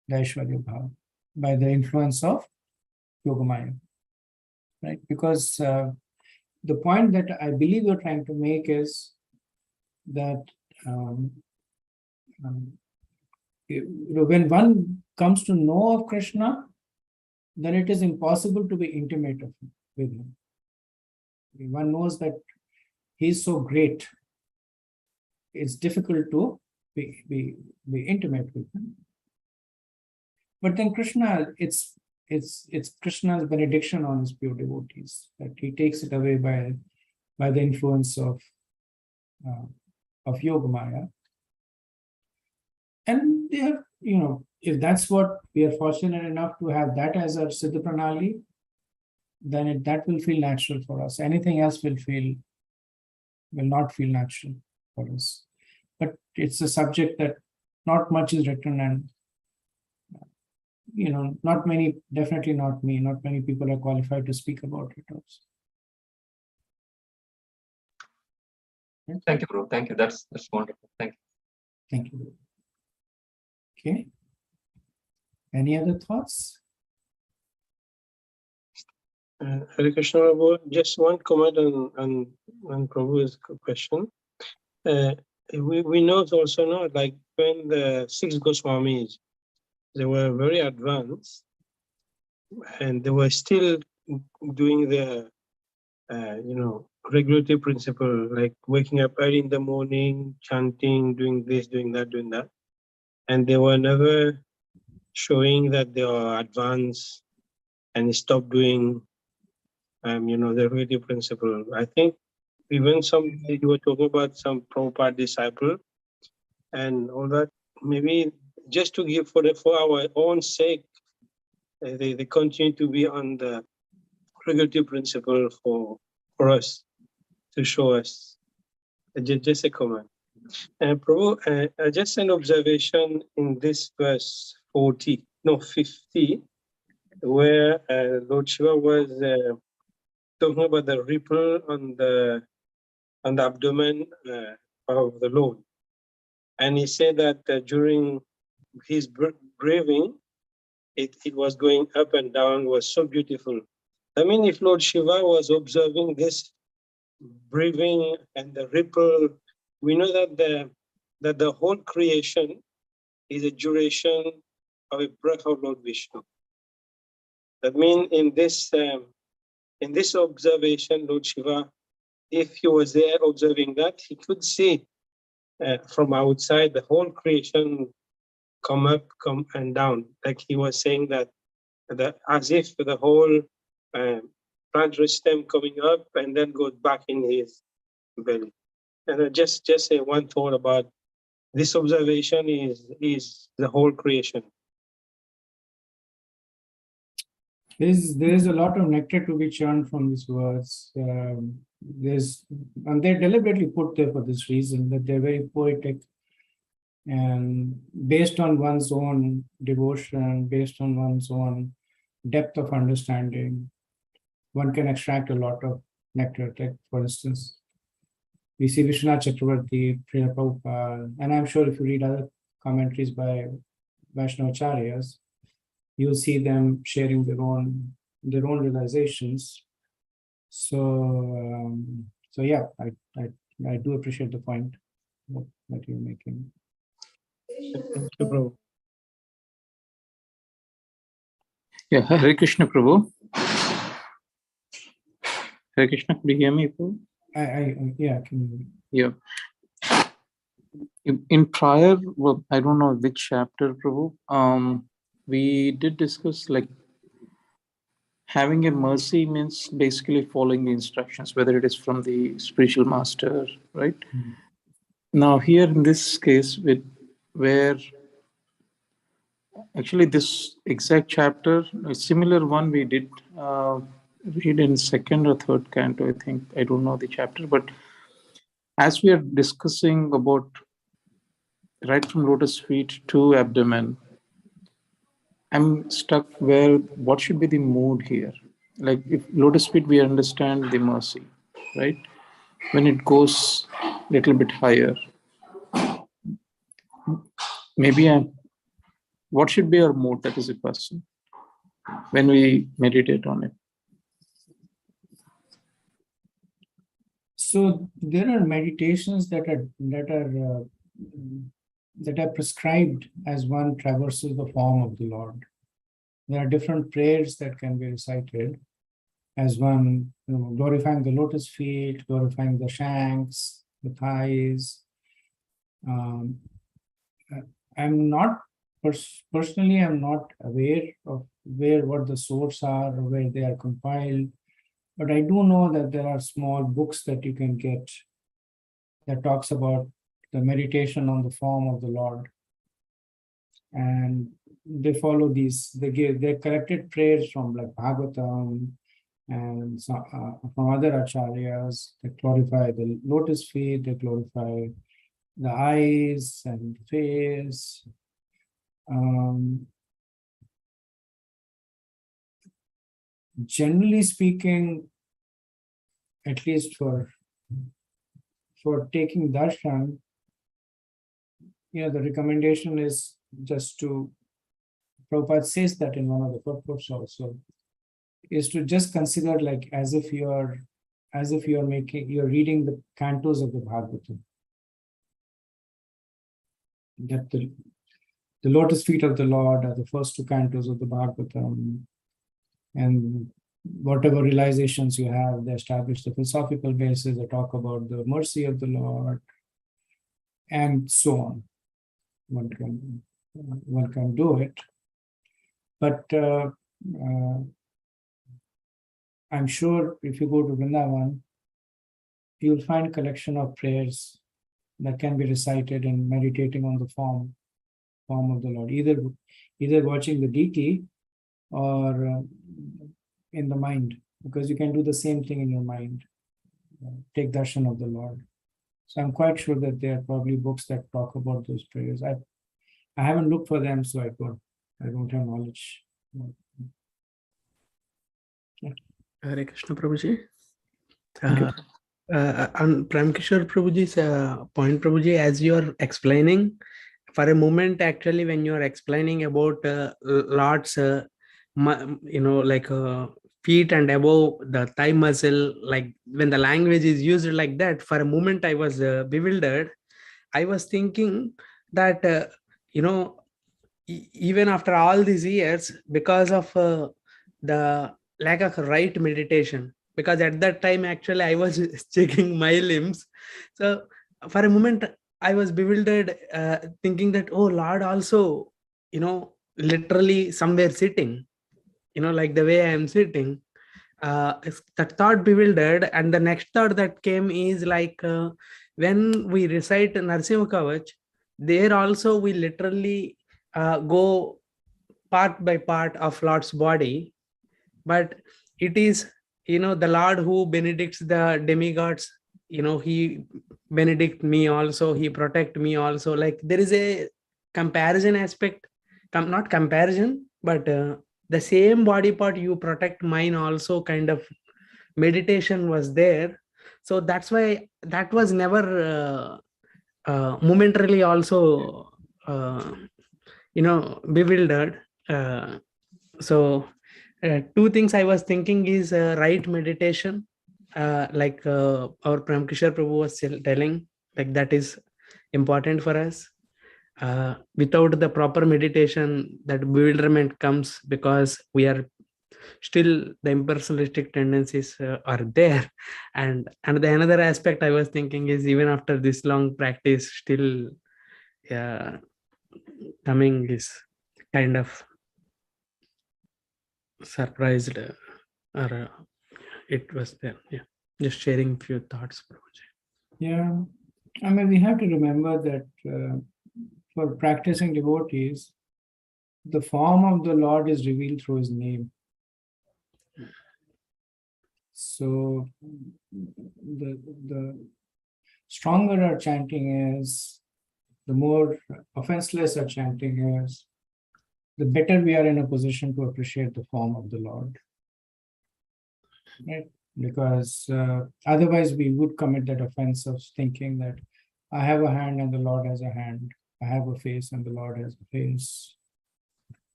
the Aishwarya Bhav by the influence of Yogamaya, right? Because the point that I believe you're trying to make is that when one comes to know of Krishna, then it is impossible to be intimate with him. One knows that he's so great, it's difficult to be intimate with him. But then Krishna, it's Krishna's benediction on his pure devotees, that he takes it away by the influence of Yogamaya. And they have, if that's what we are fortunate enough to have that as our Siddha Pranali, then that will feel natural for us. Anything else will not feel natural for us. But it's a subject that not much is written, and not many, definitely not me, not many people are qualified to speak about it also. Thank you, bro. Thank you. That's wonderful. Thank you. Thank you. Okay. Any other thoughts? Hare Krishna, Prabhu. Just one comment on Prabhu's question. We know also, like when the 6 Goswamis, they were very advanced, and they were still doing the, regulative principle, like waking up early in the morning, chanting, doing this, doing that, and they were never showing that they are advanced and stop doing, the regulative principle. I think even you were talking about some Prabhupada disciple and all that. Maybe just to give for our own sake, they continue to be on the regulative principle for us, to show us. Just a comment. Prabhu, just an observation in this verse 50, where Lord Shiva was talking about the ripple on the abdomen of the Lord. And he said that during his breathing, it was going up and down, was so beautiful. I mean, if Lord Shiva was observing this breathing and the ripple, we know that the whole creation is a duration of a breath of Lord Vishnu. That means in this observation, Lord Shiva, if he was there observing that, he could see from outside the whole creation come up, come and down. Like he was saying that as if the whole plant stem coming up and then goes back in his belly. And just say one thought about this observation is the whole creation. There is a lot of nectar to be churned from these words. And they're deliberately put there for this reason, that they're very poetic. And based on one's own devotion, based on one's own depth of understanding, one can extract a lot of nectar. Like, for instance, we see Vishwanath Chakravarti, Srila Prabhupada, and I'm sure if you read other commentaries by Vaishnavacharyas, you'll see them sharing their own realizations. So, so yeah, I do appreciate the point that you're making. Thank you, Prabhu. Yeah, Hare Krishna, Prabhu. Hare Krishna, could you hear me, Prabhu? Yeah, can Yeah. In prior, well, I don't know which chapter, Prabhu. We did discuss like having a mercy means basically following the instructions, whether it is from the spiritual master, right? Mhm. Now here in this case, where actually this exact chapter, a similar one we did read in second or third canto, I think. I don't know the chapter, but as we are discussing about right from lotus feet to abdomen, I'm stuck where what should be the mood here? Like if lotus feet, we understand the mercy, right? When it goes a little bit higher, maybe what should be our mood? That is a question when we meditate on it. So there are meditations that are prescribed as one traverses the form of the Lord. There are different prayers that can be recited as one, glorifying the lotus feet, glorifying the shanks, the thighs. I'm not personally, I'm not aware of what the source are or where they are compiled. But I do know that there are small books that you can get that talks about the meditation on the form of the Lord. And they follow these, they collected prayers from like Bhagavatam and from other acharyas that glorify the lotus feet, they glorify the eyes and face. Generally speaking, at least for taking darshan, the recommendation is just to, Prabhupada says that in one of the purports also, is to just consider like as if you're reading the cantos of the Bhagavatam. That the lotus feet of the Lord are the first two cantos of the Bhagavatam, and whatever realizations you have, they establish the philosophical basis, they talk about the mercy of the Lord, and so on. One can do it, but I'm sure if you go to Vrindavan, you'll find collection of prayers that can be recited and meditating on the form of the Lord, either watching the deity or in the mind, because you can do the same thing in your mind, take darshan of the Lord. So I'm quite sure that there are probably books that talk about those prayers. I haven't looked for them, so I don't have knowledge. Yeah. Hare Krishna Prabhuji. Thank you. And Prem Kishore Prabhuji's point, Prabhuji, as you are explaining, for a moment, actually, when you are explaining about Lord's, feet and above the thigh muscle, like when the language is used like that, for a moment I was bewildered. I was thinking that, even after all these years, because of the lack of right meditation, because at that time actually I was checking my limbs, so for a moment I was bewildered, thinking that, oh, Lord also literally somewhere sitting, like the way I am sitting. That thought bewildered, and the next thought that came is like, when we recite Narsimha Kavach, there also we literally go part by part of Lord's body, but it is the Lord who benedicts the demigods he benedict me also, he protect me also. Like there is a comparison aspect, not comparison, but the same body part you protect mine also kind of meditation was there. So that's why that was never momentarily also bewildered. So two things I was thinking is right meditation, like our Prem Kishore Prabhu was telling, like that is important for us. Without the proper meditation, that bewilderment comes because we are still, the impersonalistic tendencies are there. And the another aspect I was thinking is, even after this long practice, still coming is kind of surprised, or it was there. Yeah, just sharing few thoughts, Prabhuji. Yeah, I mean, we have to remember that for practicing devotees, the form of the Lord is revealed through his name. So the stronger our chanting is, the more offenseless our chanting is, the better we are in a position to appreciate the form of the Lord. Right? Because otherwise we would commit that offense of thinking that I have a hand and the Lord has a hand. I have a face and the Lord has a face.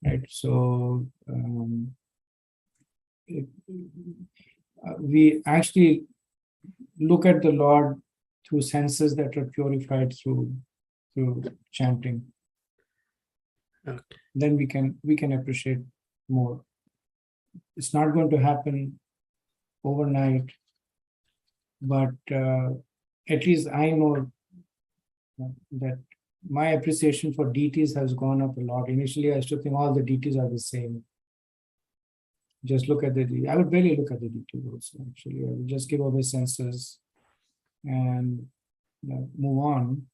Right? So we actually look at the Lord through senses that are purified through chanting. Okay. Then we can appreciate more. It's not going to happen overnight, but at least I know that my appreciation for deities has gone up a lot. Initially, I used to think all the deities are the same. Just look at I would barely look at the deities also, actually. I would just give away senses and move on.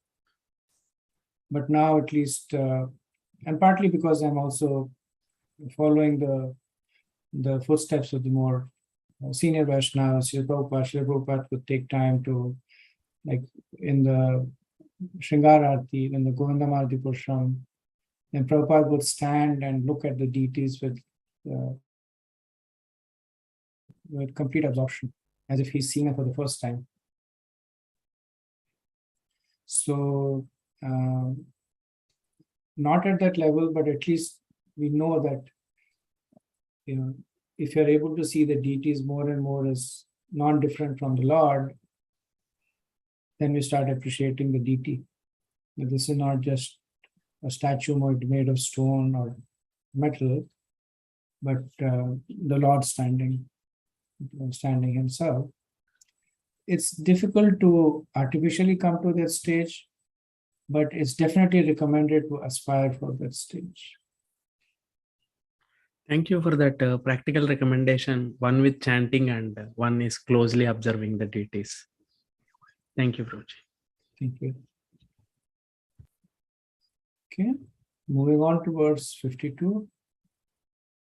But now at least, and partly because I'm also following the footsteps of the more senior Vaishnavas. Srila Prabhupada would take time to, like in the Sringararati, in the Govindamarti Pushram, and Prabhupada would stand and look at the deities with complete absorption, as if he's seeing it for the first time. So, not at that level, but at least we know that, if you're able to see the deities more and more as non-different from the Lord, then we start appreciating the deity. That this is not just a statue made of stone or metal, but the Lord standing himself. It's difficult to artificially come to that stage, but it's definitely recommended to aspire for that stage. Thank you for that practical recommendation, one with chanting and one is closely observing the deities. Thank you, Prabhuji. Thank you. Okay, moving on to verse 52.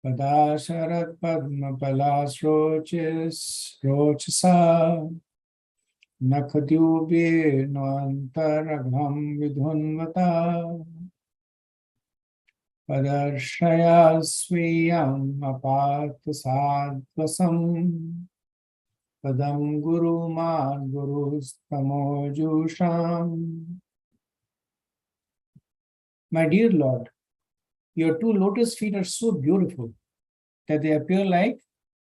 Padasharat Padma Palas Rochasa Nakhadyubi Noantaragham Vidhunvata Padarshaya Swiyam Apatasadvasam Padam Guru Mad Gurustamojusham. My dear Lord, your two lotus feet are so beautiful that they appear like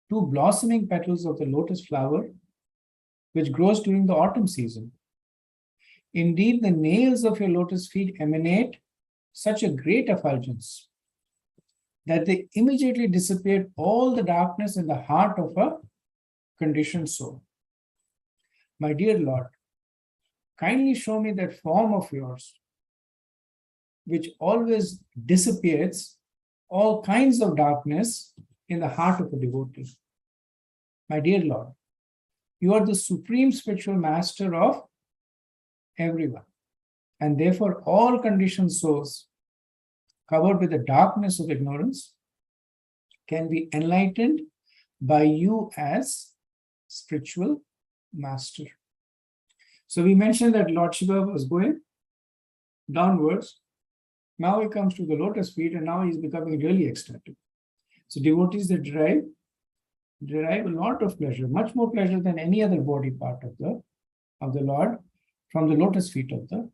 two blossoming petals of the lotus flower, which grows during the autumn season. Indeed, the nails of your lotus feet emanate such a great effulgence that they immediately dissipate all the darkness in the heart of a conditioned soul. My dear Lord, kindly show me that form of yours, which always dissipates all kinds of darkness in the heart of a devotee. My dear Lord, you are the supreme spiritual master of everyone, and therefore all conditioned souls covered with the darkness of ignorance can be enlightened by you as spiritual master. So we mentioned that Lord Shiva was going downwards. Now he comes to the lotus feet, and now he's becoming really ecstatic. So devotees that derive a lot of pleasure, much more pleasure than any other body part of the Lord, from the lotus feet of the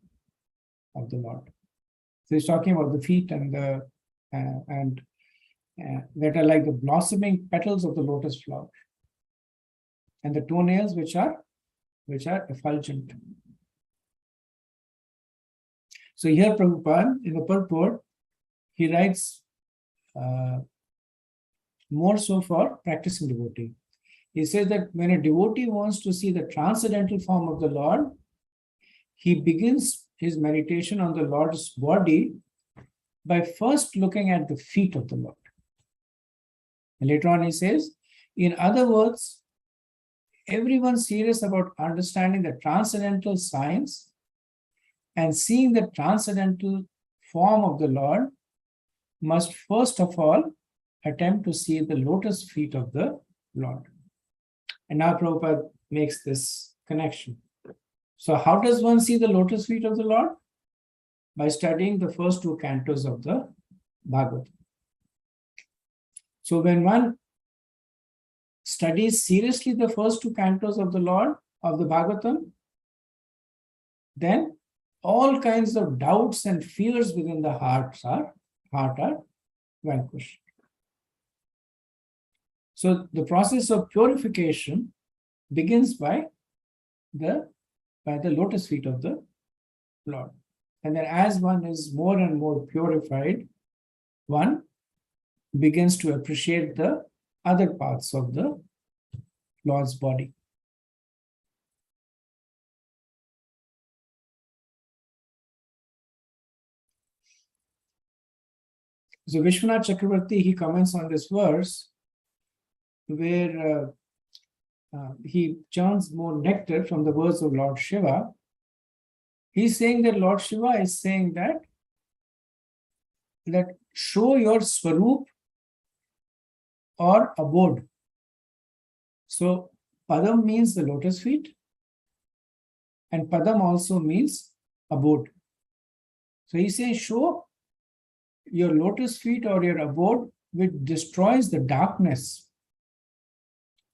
Lord. So he's talking about the feet and that are like the blossoming petals of the lotus flower, and the toenails which are effulgent. So here Prabhupada, in the purport, he writes more so for practicing devotee. He says that when a devotee wants to see the transcendental form of the Lord, he begins his meditation on the Lord's body by first looking at the feet of the Lord. And later on he says, in other words, everyone serious about understanding the transcendental science and seeing the transcendental form of the Lord must first of all attempt to see the lotus feet of the Lord. And now Prabhupada makes this connection. So how does one see the lotus feet of the Lord? By studying the first two cantos of the Bhagavad. So when one studies seriously the first two cantos of the Lord, of the Bhagavatam, then all kinds of doubts and fears within the heart are vanquished. So the process of purification begins by the lotus feet of the Lord. And then as one is more and more purified, one begins to appreciate the other parts of the Lord's body. So Vishwanath Chakravarti, he comments on this verse where he churns more nectar from the words of Lord Shiva. He's saying that Lord Shiva is saying that show your swarup or abode. So Padam means the lotus feet, and Padam also means abode. So he says, show your lotus feet or your abode which destroys the darkness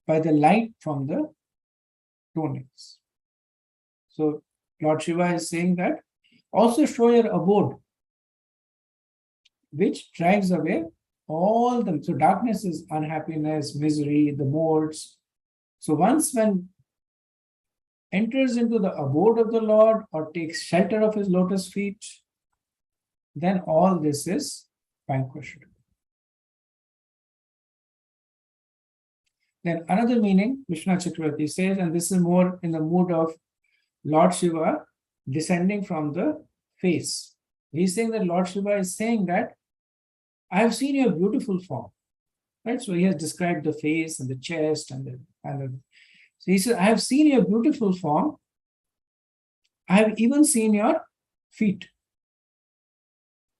by the light from the toenails. So Lord Shiva is saying that also show your abode which drives away all the, so darkness is unhappiness, misery, the molds. So once one enters into the abode of the Lord or takes shelter of his lotus feet, then all this is vanquished. Then another meaning, Vishwanath Chakravarti says, and this is more in the mood of Lord Shiva descending from the face. He's saying that Lord Shiva is saying that I have seen your beautiful form. Right? So he has described the face and the chest and the so he says, I have seen your beautiful form. I have even seen your feet.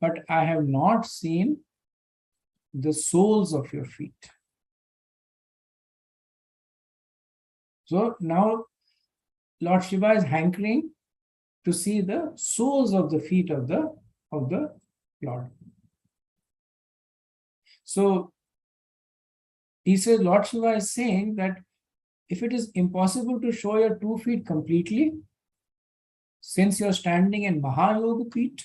But I have not seen the soles of your feet. So now Lord Shiva is hankering to see the soles of the feet of the Lord. So he says, Lord Shiva is saying that if it is impossible to show your 2 feet completely, since you're standing in Mahayoga feet,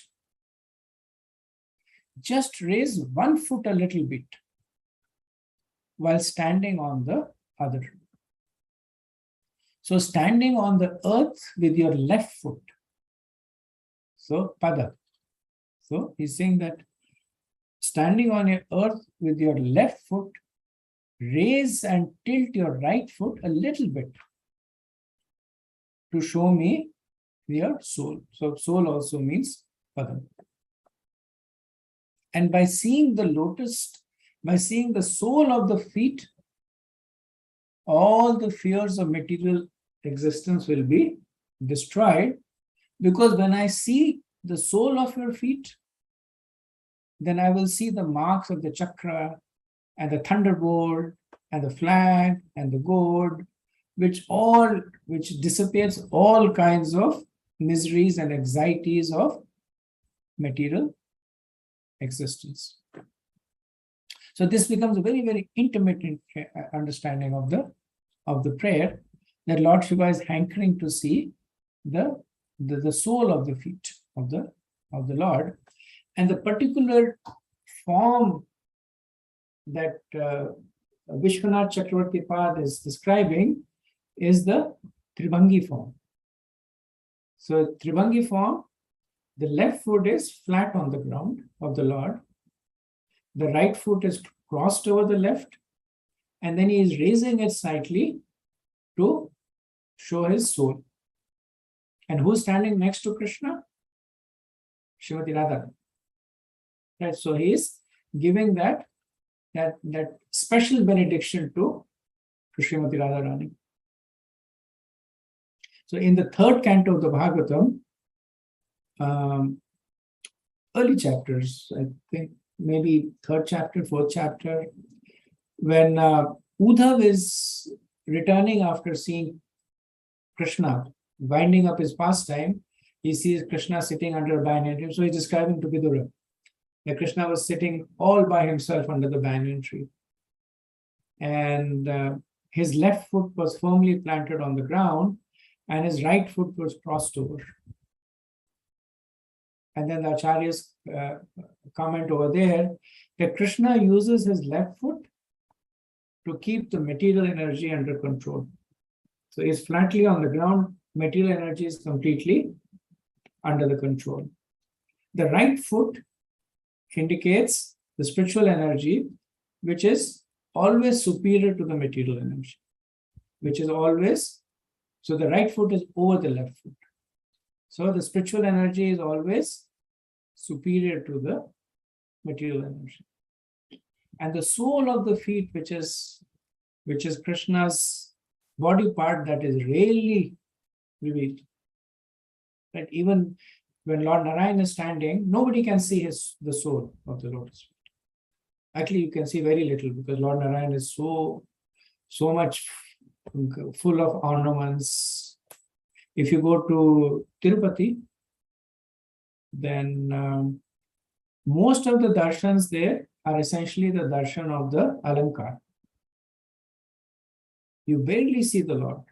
just raise 1 foot a little bit while standing on the other. So standing on the earth with your left foot. So pada. So he's saying that standing on your earth with your left foot, raise and tilt your right foot a little bit to show me your soul. So soul also means pada. And by seeing the lotus, by seeing the sole of the feet, all the fears of material existence will be destroyed, because when I see the sole of your feet, then I will see the marks of the chakra and the thunderbolt and the flag and the gourd, which dissipates all kinds of miseries and anxieties of material existence. So this becomes a very, very intimate understanding of the prayer, that Lord Shiva is hankering to see the sole of the feet of the Lord, and the particular form that Vishwanath Chakravarti Pad is describing is the Tribunki form. So Tribunki form, the left foot is flat on the ground of the Lord, the right foot is crossed over the left, and then he is raising it slightly to show his soul. And who's standing next to Krishna? Srimati Radha. Right, so he is giving that special benediction to Srimati Radharani. So in the third canto of the Bhagavatam, early chapters, I think maybe third chapter, fourth chapter, when Uddhav is returning after seeing Krishna winding up his pastime, he sees Krishna sitting under a banyan tree. So he's describing to Vidura that Krishna was sitting all by himself under the banyan tree. And his left foot was firmly planted on the ground and his right foot was crossed over. And then the Acharyas comment over there that Krishna uses his left foot to keep the material energy under control. So he's flatly on the ground, material energy is completely under the control. The right foot indicates the spiritual energy, which is always superior to the material energy, which is always, so the right foot is over the left foot. So the spiritual energy is always superior to the material energy. And the sole of the feet, which is Krishna's body part, that is rarely revealed. That even when Lord Narayan is standing, nobody can see the sole of the lotus feet. Actually, you can see very little because Lord Narayan is so much full of ornaments. If you go to Tirupati, then most of the darshans there are essentially the darshan of the Alankar. You barely see the Lord.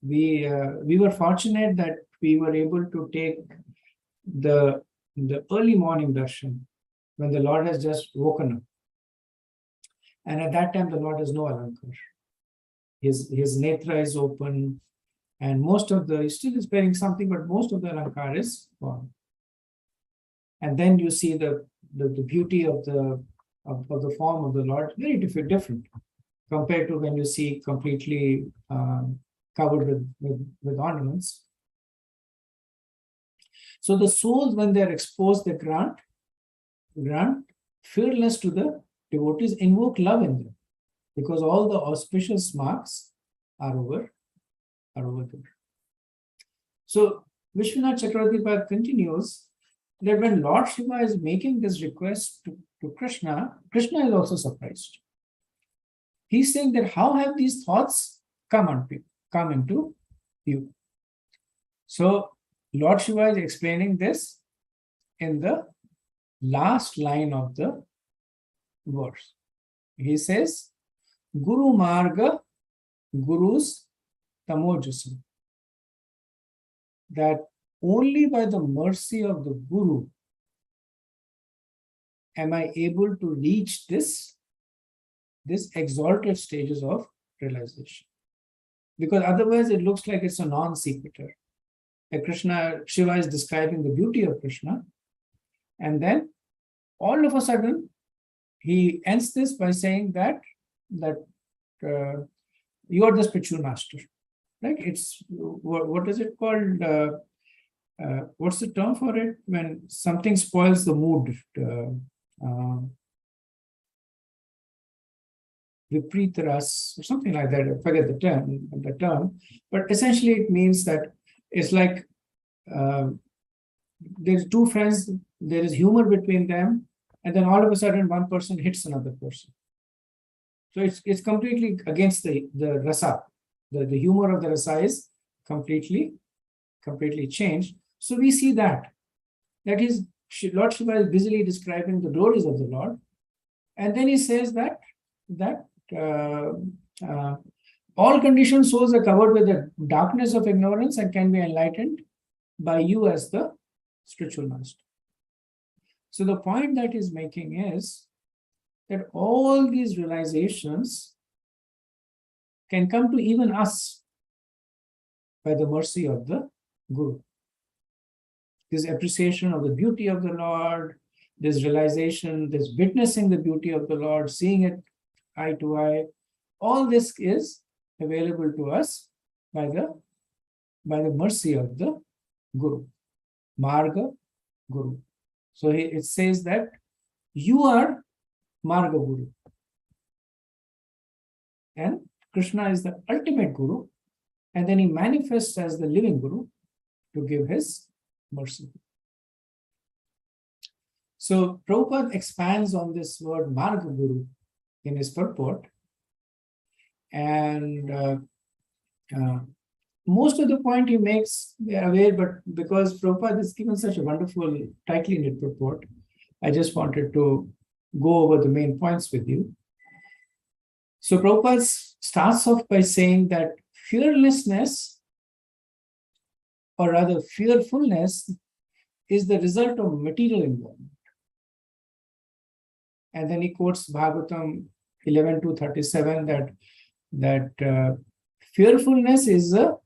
We were fortunate that we were able to take the early morning darshan when the Lord has just woken up. And at that time, the Lord has no Alankar. His netra is open, and most of he still is wearing something, but most of the Alankar is gone. And then you see the beauty of the form of the Lord, very different compared to when you see completely covered with ornaments. So the souls, when they're exposed, they grant fearless to the devotees, invoke love in them, because all the auspicious marks are over there. So Vishwanath Chakravarti continues that when Lord Shiva is making this request to Krishna, Krishna is also surprised. He's saying that how have these thoughts come into you? So Lord Shiva is explaining this in the last line of the verse. He says, Guru Marga Guru's Tamojasam. That only by the mercy of the Guru am I able to reach this exalted stages of realization. Because otherwise it looks like it's a non sequitur. Shiva is describing the beauty of Krishna, and then all of a sudden he ends this by saying that you are the spiritual master. Like it's what is it called? What's the term for it when something spoils the mood? Vipritaras or something like that. I forget the term. But essentially it means that it's like there's two friends, there is humor between them, and then all of a sudden one person hits another person. So it's completely against the rasa, The humor of the rasa is completely changed. So we see that is Lord Shiva is busily describing the glories of the Lord, and then he says that all conditioned souls are covered with the darkness of ignorance and can be enlightened by you as the spiritual master. So the point that he's making is that all these realizations can come to even us by the mercy of the Guru. This appreciation of the beauty of the Lord, this realization, this witnessing the beauty of the Lord, seeing it eye to eye, all this is available to us by the mercy of the Guru, Marga Guru. So it says that you are Marga Guru, and Krishna is the ultimate Guru, and then he manifests as the living Guru to give his mercy. So Prabhupada expands on this word Marga Guru in his purport, and most of the point he makes, we are aware, but because Prabhupada has given such a wonderful, tightly knit purport, I just wanted to go over the main points with you. So Prabhupada starts off by saying that fearlessness, or rather fearfulness, is the result of material involvement. And then he quotes Bhagavatam 11:2-37 that fearfulness is a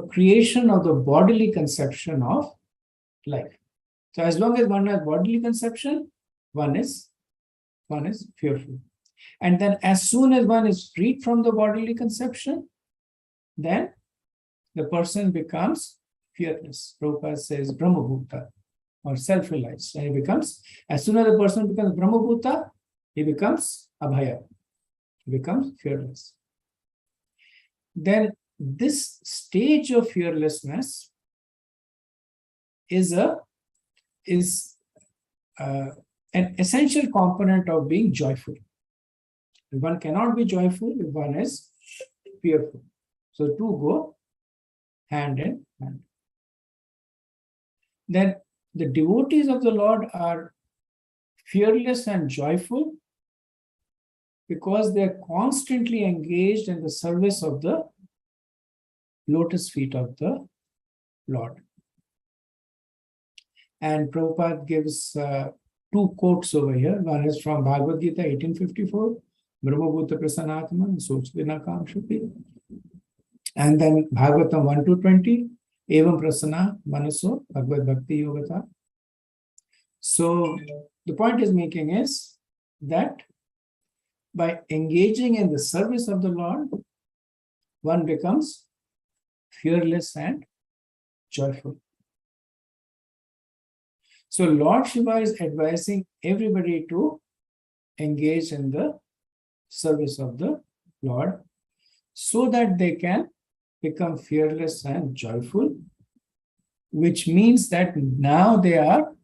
creation of the bodily conception of life. So as long as one has bodily conception, one is fearful. And then as soon as one is freed from the bodily conception, then the person becomes fearless. Prabhupada says Brahmabhuta, or self-realized. And he becomes, as soon as the person becomes Brahmabhuta, he becomes Abhaya. He becomes fearless. Then this stage of fearlessness is an essential component of being joyful. One cannot be joyful if one is fearful. So two go hand in hand. Then the devotees of the Lord are fearless and joyful because they are constantly engaged in the service of the lotus feet of the Lord. And Prabhupada gives two quotes over here. One is from Bhagavad-Gita 1854, Brahmabhuta Prasanatma, Sochvina Kamshupi. And then Bhagavatam 1-20, Evam Prasana Manaso Bhagavad Bhakti Yogata. So the point is making is that by engaging in the service of the Lord, one becomes fearless and joyful. So Lord Shiva is advising everybody to engage in the service of the Lord so that they can become fearless and joyful, which means that now they are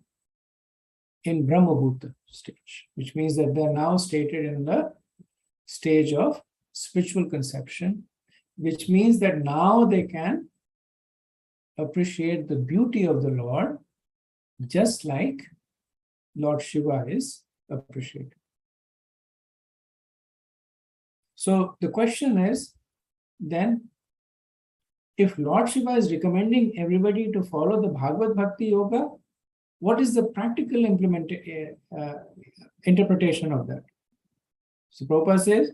in Brahmabhuta stage, which means that they are now stated in the stage of spiritual conception, which means that now they can appreciate the beauty of the Lord just like Lord Shiva is appreciated. So the question is then, if Lord Shiva is recommending everybody to follow the Bhagavad Bhakti Yoga, what is the practical interpretation of that? So Prabhupada says,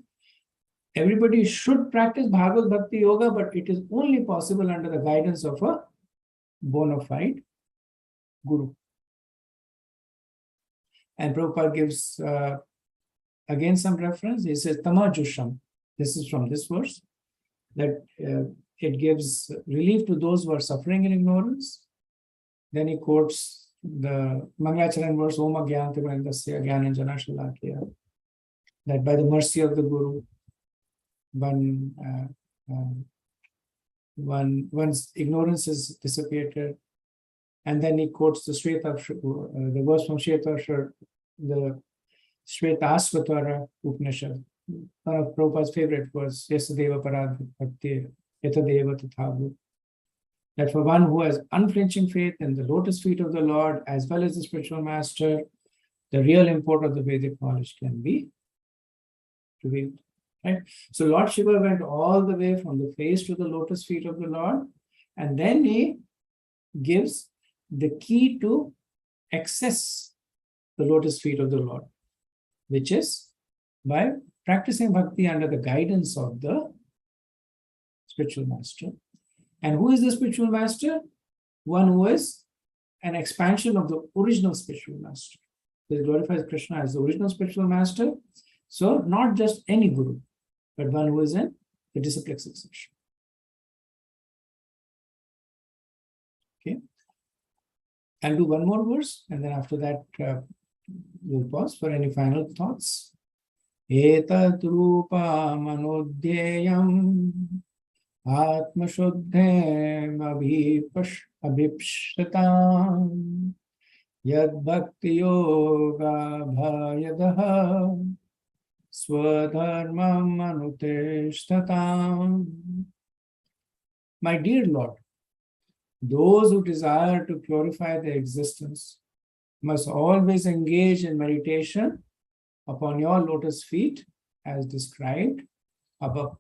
everybody should practice Bhagavad Bhakti Yoga, but it is only possible under the guidance of a bona fide Guru. And Prabhupada gives again some reference. He says, Tamajusham. This is from this verse, that it gives relief to those who are suffering in ignorance. Then he quotes the Mangalacharan verse, Oma Gyanti Vrindasya Gyananjana Shalakya, that by the mercy of the Guru, one's ignorance is dissipated. And then he quotes the verse from Shvetashar, the Shvetasvatara Upanishad, one of Prabhupada's favorite was Yasadeva Parad Bhakti Yatadeva Tathavu. That for one who has unflinching faith in the lotus feet of the Lord as well as the spiritual master, the real import of the Vedic knowledge can be revealed. Right? So Lord Shiva went all the way from the face to the lotus feet of the Lord, and then he gives the key to access the lotus feet of the Lord, which is by practicing bhakti under the guidance of the spiritual master. And who is the spiritual master? One who is an expansion of the original spiritual master. This glorifies Krishna as the original spiritual master. So not just any guru, but one who is in the disciplic succession. Okay. I'll do one more verse, and then after that, we'll pause for any final thoughts. Etat rupa manodhyayam atma shuddhem abhipshtatam yad bhakti yoga bhayadaha swadharmam anuteshtatam. My dear Lord, those who desire to purify their existence must always engage in meditation upon your lotus feet as described above.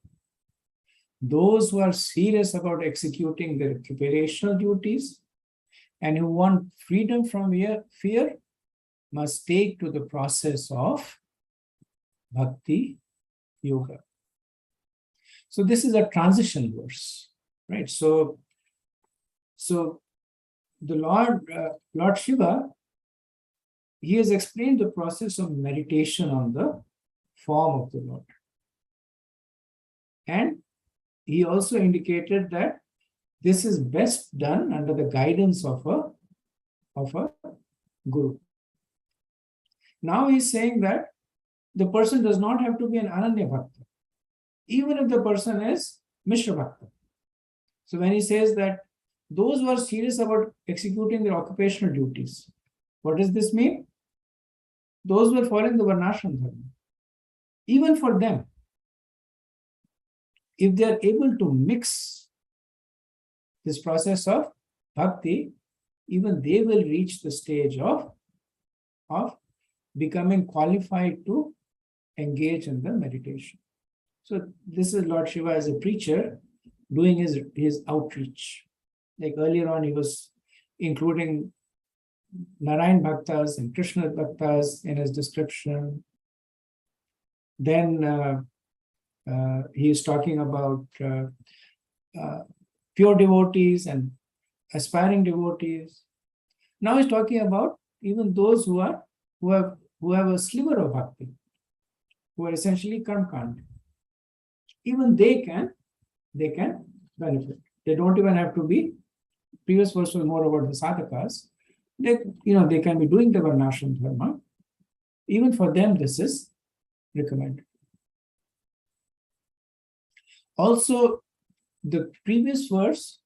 Those who are serious about executing their occupational duties and who want freedom from fear must take to the process of Bhakti Yoga. So this is a transition verse, right? So the Lord Shiva, he has explained the process of meditation on the form of the Lord. And he also indicated that this is best done under the guidance of a guru. Now he's saying that the person does not have to be an Ananya Bhakta, even if the person is Mishra Bhakta. So when he says that those who are serious about executing their occupational duties, what does this mean? Those who are following the Varnashram Dharma, even for them, if they are able to mix this process of bhakti, even they will reach the stage of becoming qualified to engage in the meditation. So this is Lord Shiva as a preacher doing his outreach. Like earlier on, he was including Narayan Bhaktas and Krishna Bhaktas in his description. Then he is talking about pure devotees and aspiring devotees. Now he's talking about even those who have a sliver of bhakti, who are essentially karmakandi. Even they can benefit. They don't even have to be. Previous verse was more about the sadhakas. They can be doing the Varnashram Dharma. Even for them, this is recommended. Also, the previous verse,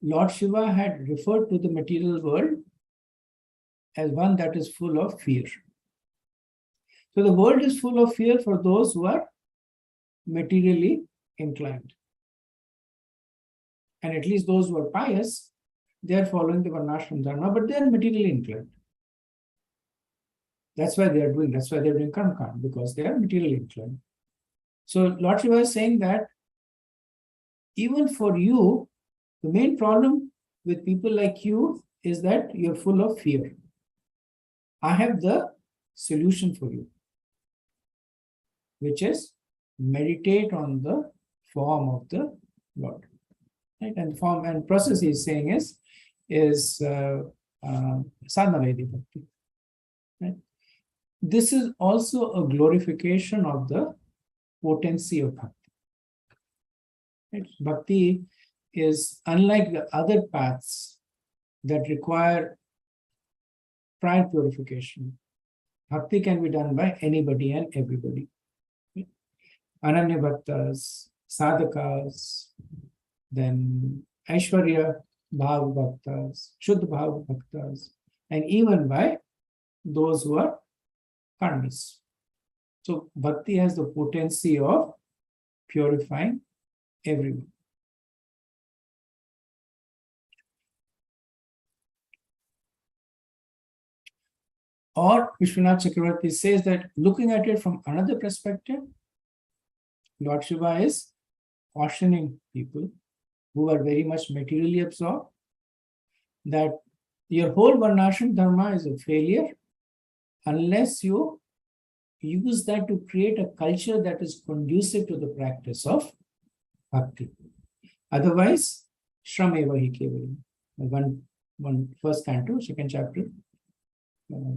Lord Shiva had referred to the material world as one that is full of fear. So the world is full of fear for those who are materially inclined. And at least those who are pious, they are following the Varnashram Dharma, but they are materially inclined. That's why they're doing karmakanda, because they are materially inclined. So Lord Shiva is saying that even for you, the main problem with people like you is that you're full of fear. I have the solution for you, which is meditate on the form of the Lord. Right? And form and process he's saying is sadhana Vedi Bhakti. Right? This is also a glorification of the potency of Bhakti. Right? Bhakti is unlike the other paths that require prior purification. Bhakti can be done by anybody and everybody. Right? Ananya Bhaktas, sadhakas, then Aishwarya Bhav Bhaktas, Shuddha Bhav Bhaktas, and even by those who are karmis. So bhakti has the potency of purifying everyone. Or Vishwanath Chakravarti says that looking at it from another perspective, Lord Shiva is cautioning people who are very much materially absorbed that your whole Varnashram Dharma is a failure unless you use that to create a culture that is conducive to the practice of bhakti. Otherwise, Shrameva hi kevalam. One first canto, second chapter,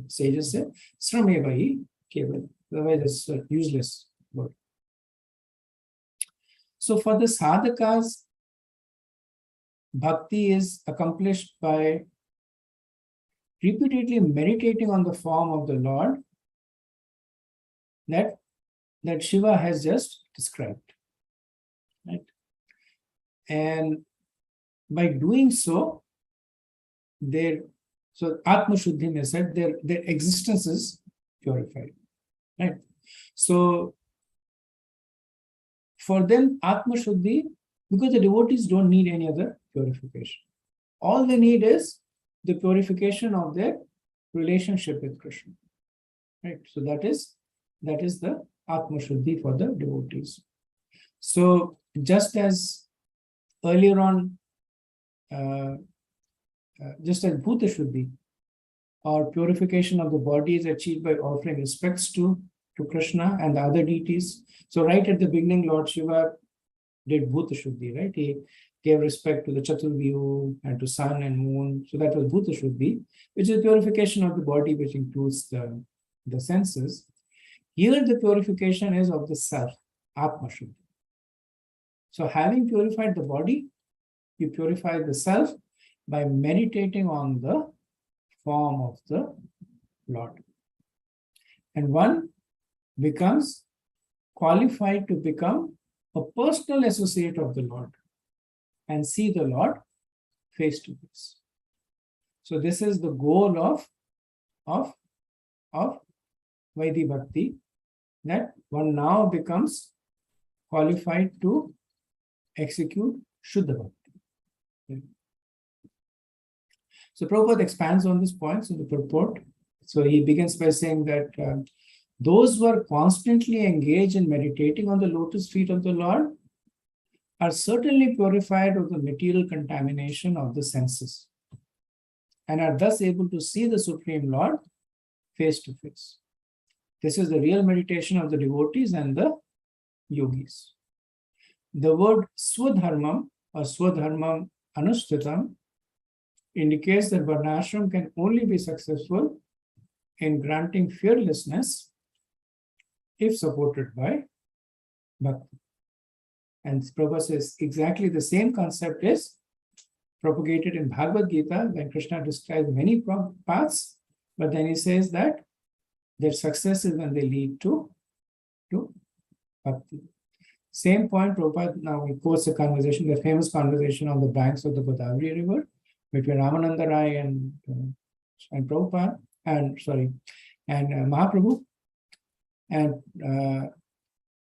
sages say, Shrameva hi kevalam. Otherwise, it's a useless word. So for the sadhakas, bhakti is accomplished by repeatedly meditating on the form of the Lord that Shiva has just described. Right? And by doing so, Atma Shuddhi may said their existence is purified. Right? So for them, Atma Shuddhi, because the devotees don't need any other purification. All they need is the purification of their relationship with Krishna. Right? So that is the Atma Shuddhi for the devotees. So just as earlier on, just as Bhuta Shuddhi, or purification of the body is achieved by offering respects to Krishna and the other deities. So right at the beginning, Lord Shiva did Bhuta Shuddhi, right? He gave respect to the Chaturvyu and to sun and moon. So that was Bhuta Shuddhi, which is purification of the body, which includes the senses. Here the purification is of the self, Atma Shuddhi. So having purified the body, you purify the self by meditating on the form of the Lord. And one becomes qualified to become a personal associate of the Lord and see the Lord face to face. So this is the goal of Vaidhi Bhakti, that one now becomes qualified to execute Shuddha Bhakti. So Prabhupada expands on this point in the purport. So he begins by saying that those who are constantly engaged in meditating on the lotus feet of the Lord are certainly purified of the material contamination of the senses and are thus able to see the Supreme Lord face to face. This is the real meditation of the devotees and the yogis. The word Swadharmam or Swadharmam Anushtitam indicates that Varnashram can only be successful in granting fearlessness if supported by Bhakti. And Prabhupada says exactly the same concept is propagated in Bhagavad-Gita when Krishna describes many paths, but then he says that their success is when they lead to Bhakti. Same point, Prabhupada now he quotes a conversation, the famous conversation on the banks of the Godavari River between Ramananda Rai and Prabhupada, and Mahaprabhu. And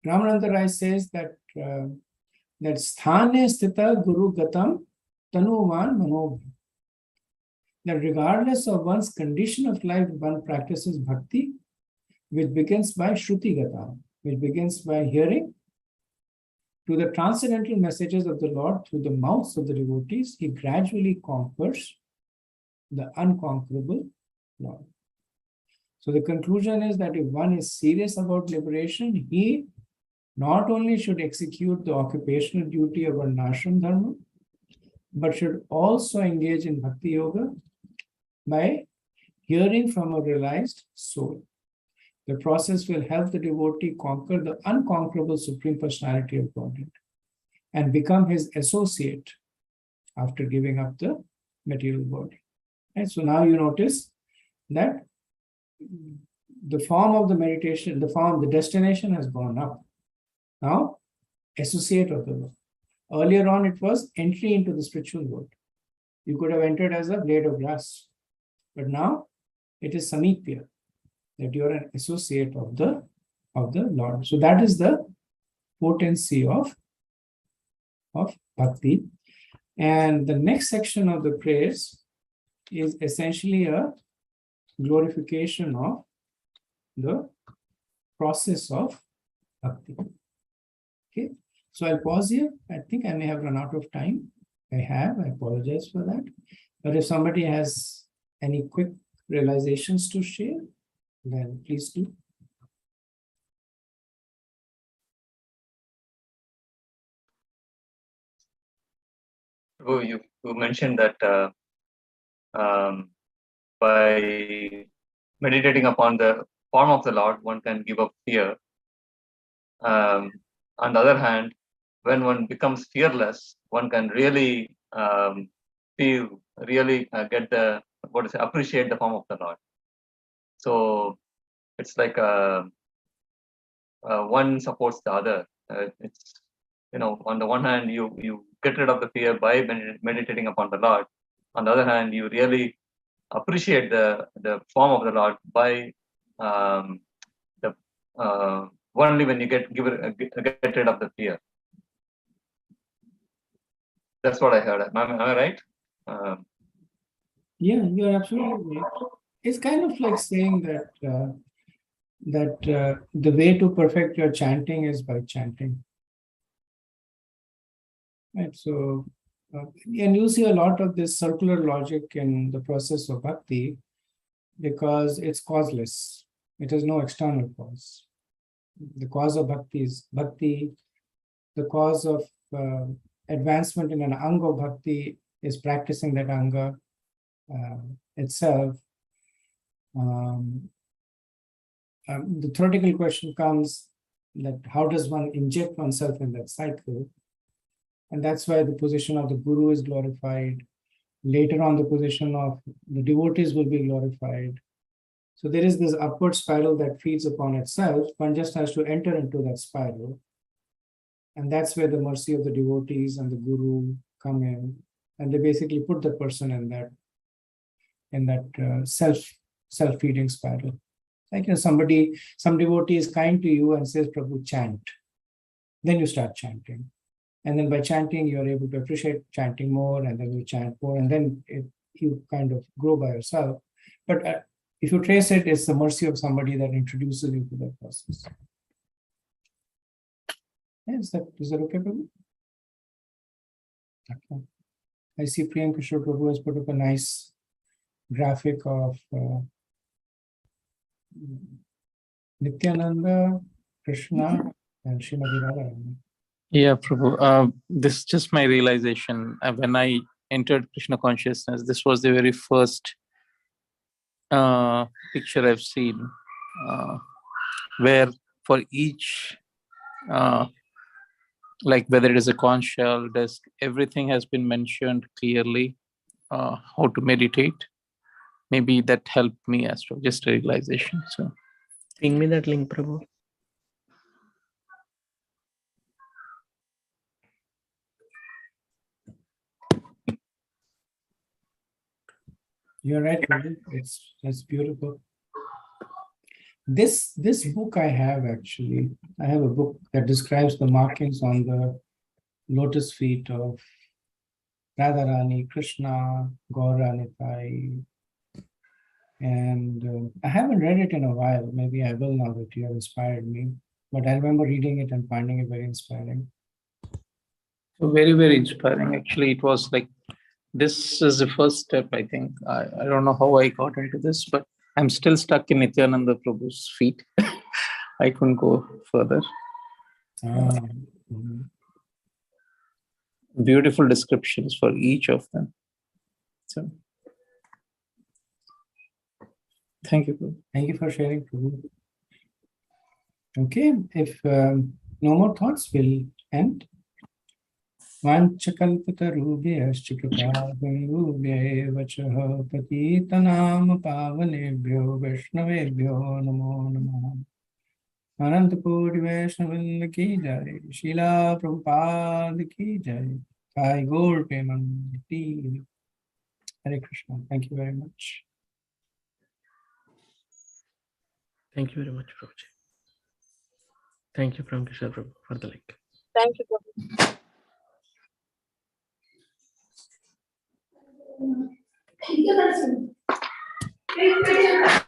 Ramananda Rai says that sthane sthita guru gatam tanuvan manobhi. That regardless of one's condition of life, one practices bhakti, which begins by shruti gatam, which begins by hearing to the transcendental messages of the Lord through the mouths of the devotees. He gradually conquers the unconquerable Lord. So the conclusion is that if one is serious about liberation, he not only should execute the occupational duty of Varnashram Dharma, but should also engage in Bhakti Yoga by hearing from a realized soul. The process will help the devotee conquer the unconquerable Supreme Personality of Godhead and become his associate after giving up the material body. And so now you notice that the form of the meditation, the destination has gone up. Now, associate of the Lord. Earlier on, it was entry into the spiritual world. You could have entered as a blade of grass. But now, it is samipya, that you are an associate of the the Lord. So that is the potency of bhakti. And the next section of the prayers is essentially a glorification of the process of bhakti. Okay, so I'll pause here. I think I may have run out of time. I apologize for that. But if somebody has any quick realizations to share, then please do. Oh, you mentioned that by meditating upon the form of the Lord, one can give up fear. On the other hand, when one becomes fearless, one can really get the appreciate the form of the Lord. So it's like one supports the other. It's, on the one hand, you get rid of the fear by meditating upon the Lord. On the other hand, you really appreciate the form of the Lord by only when you get rid of the fear. That's what I heard. Am I right? Yeah, you're absolutely right. It's kind of like saying that the way to perfect your chanting is by chanting. Right. So, and you see a lot of this circular logic in the process of bhakti because it's causeless. It has no external cause. The cause of bhakti is bhakti. The cause of advancement in an anga of bhakti is practicing that anga itself. The theoretical question comes that how does one inject oneself in that cycle? And that's why the position of the guru is glorified. Later on, the position of the devotees will be glorified. So there is this upward spiral that feeds upon itself. One just has to enter into that spiral. And that's where the mercy of the devotees and the guru come in. And they basically put the person in that self-feeding spiral. Like, some devotee is kind to you and says, Prabhu, chant. Then you start chanting. And then by chanting, you're able to appreciate chanting more, and then you chant more, and then you kind of grow by yourself. But if you trace it, it's the mercy of somebody that introduces you to that process. Yeah, is that okay, Prabhu? Okay. I see Priyanka Kishore Prabhu has put up a nice graphic of Nityananda, Krishna, and Srimati Radharani. Yeah, Prabhu. This is just my realization. When I entered Krishna consciousness, this was the very first picture I've seen, where for each, like whether it is a conch shell, disc, everything has been mentioned clearly, how to meditate. Maybe that helped me as well, just a realization. So, Ping me that link, Prabhu. You're right, Prabhu. It's beautiful. This book I have actually. I have a book that describes the markings on the lotus feet of Radharani, Krishna, Gaura Nitai. And I haven't read it in a while. Maybe I will now that you have inspired me. But I remember reading it and finding it very inspiring. so very, very inspiring. Actually, it was like, this is the first step, I think. I don't know how I got into this, but I'm still stuck in Nityananda Prabhu's feet. I couldn't go further. Beautiful descriptions for each of them. So, thank you, Prabhu. Thank you for sharing, Prabhu. Okay, if no more thoughts, we'll end. वाञ्छकल्पतरुभ्यश्च कृपासिन्धुभ्यैव च पतितनां पावनेभ्यो वैष्णवेभ्यो नमो नमः। अनंतकोटिवैष्णवृंद की जय, शीला प्रभुपाद की जय, साई गौर प्रेमानंद की। Hare Krishna. Thank you very much. Thank you very much, Prabhuji. Thank you, Prabhu Kishore Prabhu, for the link. Thank you, Prabhu. Thank you.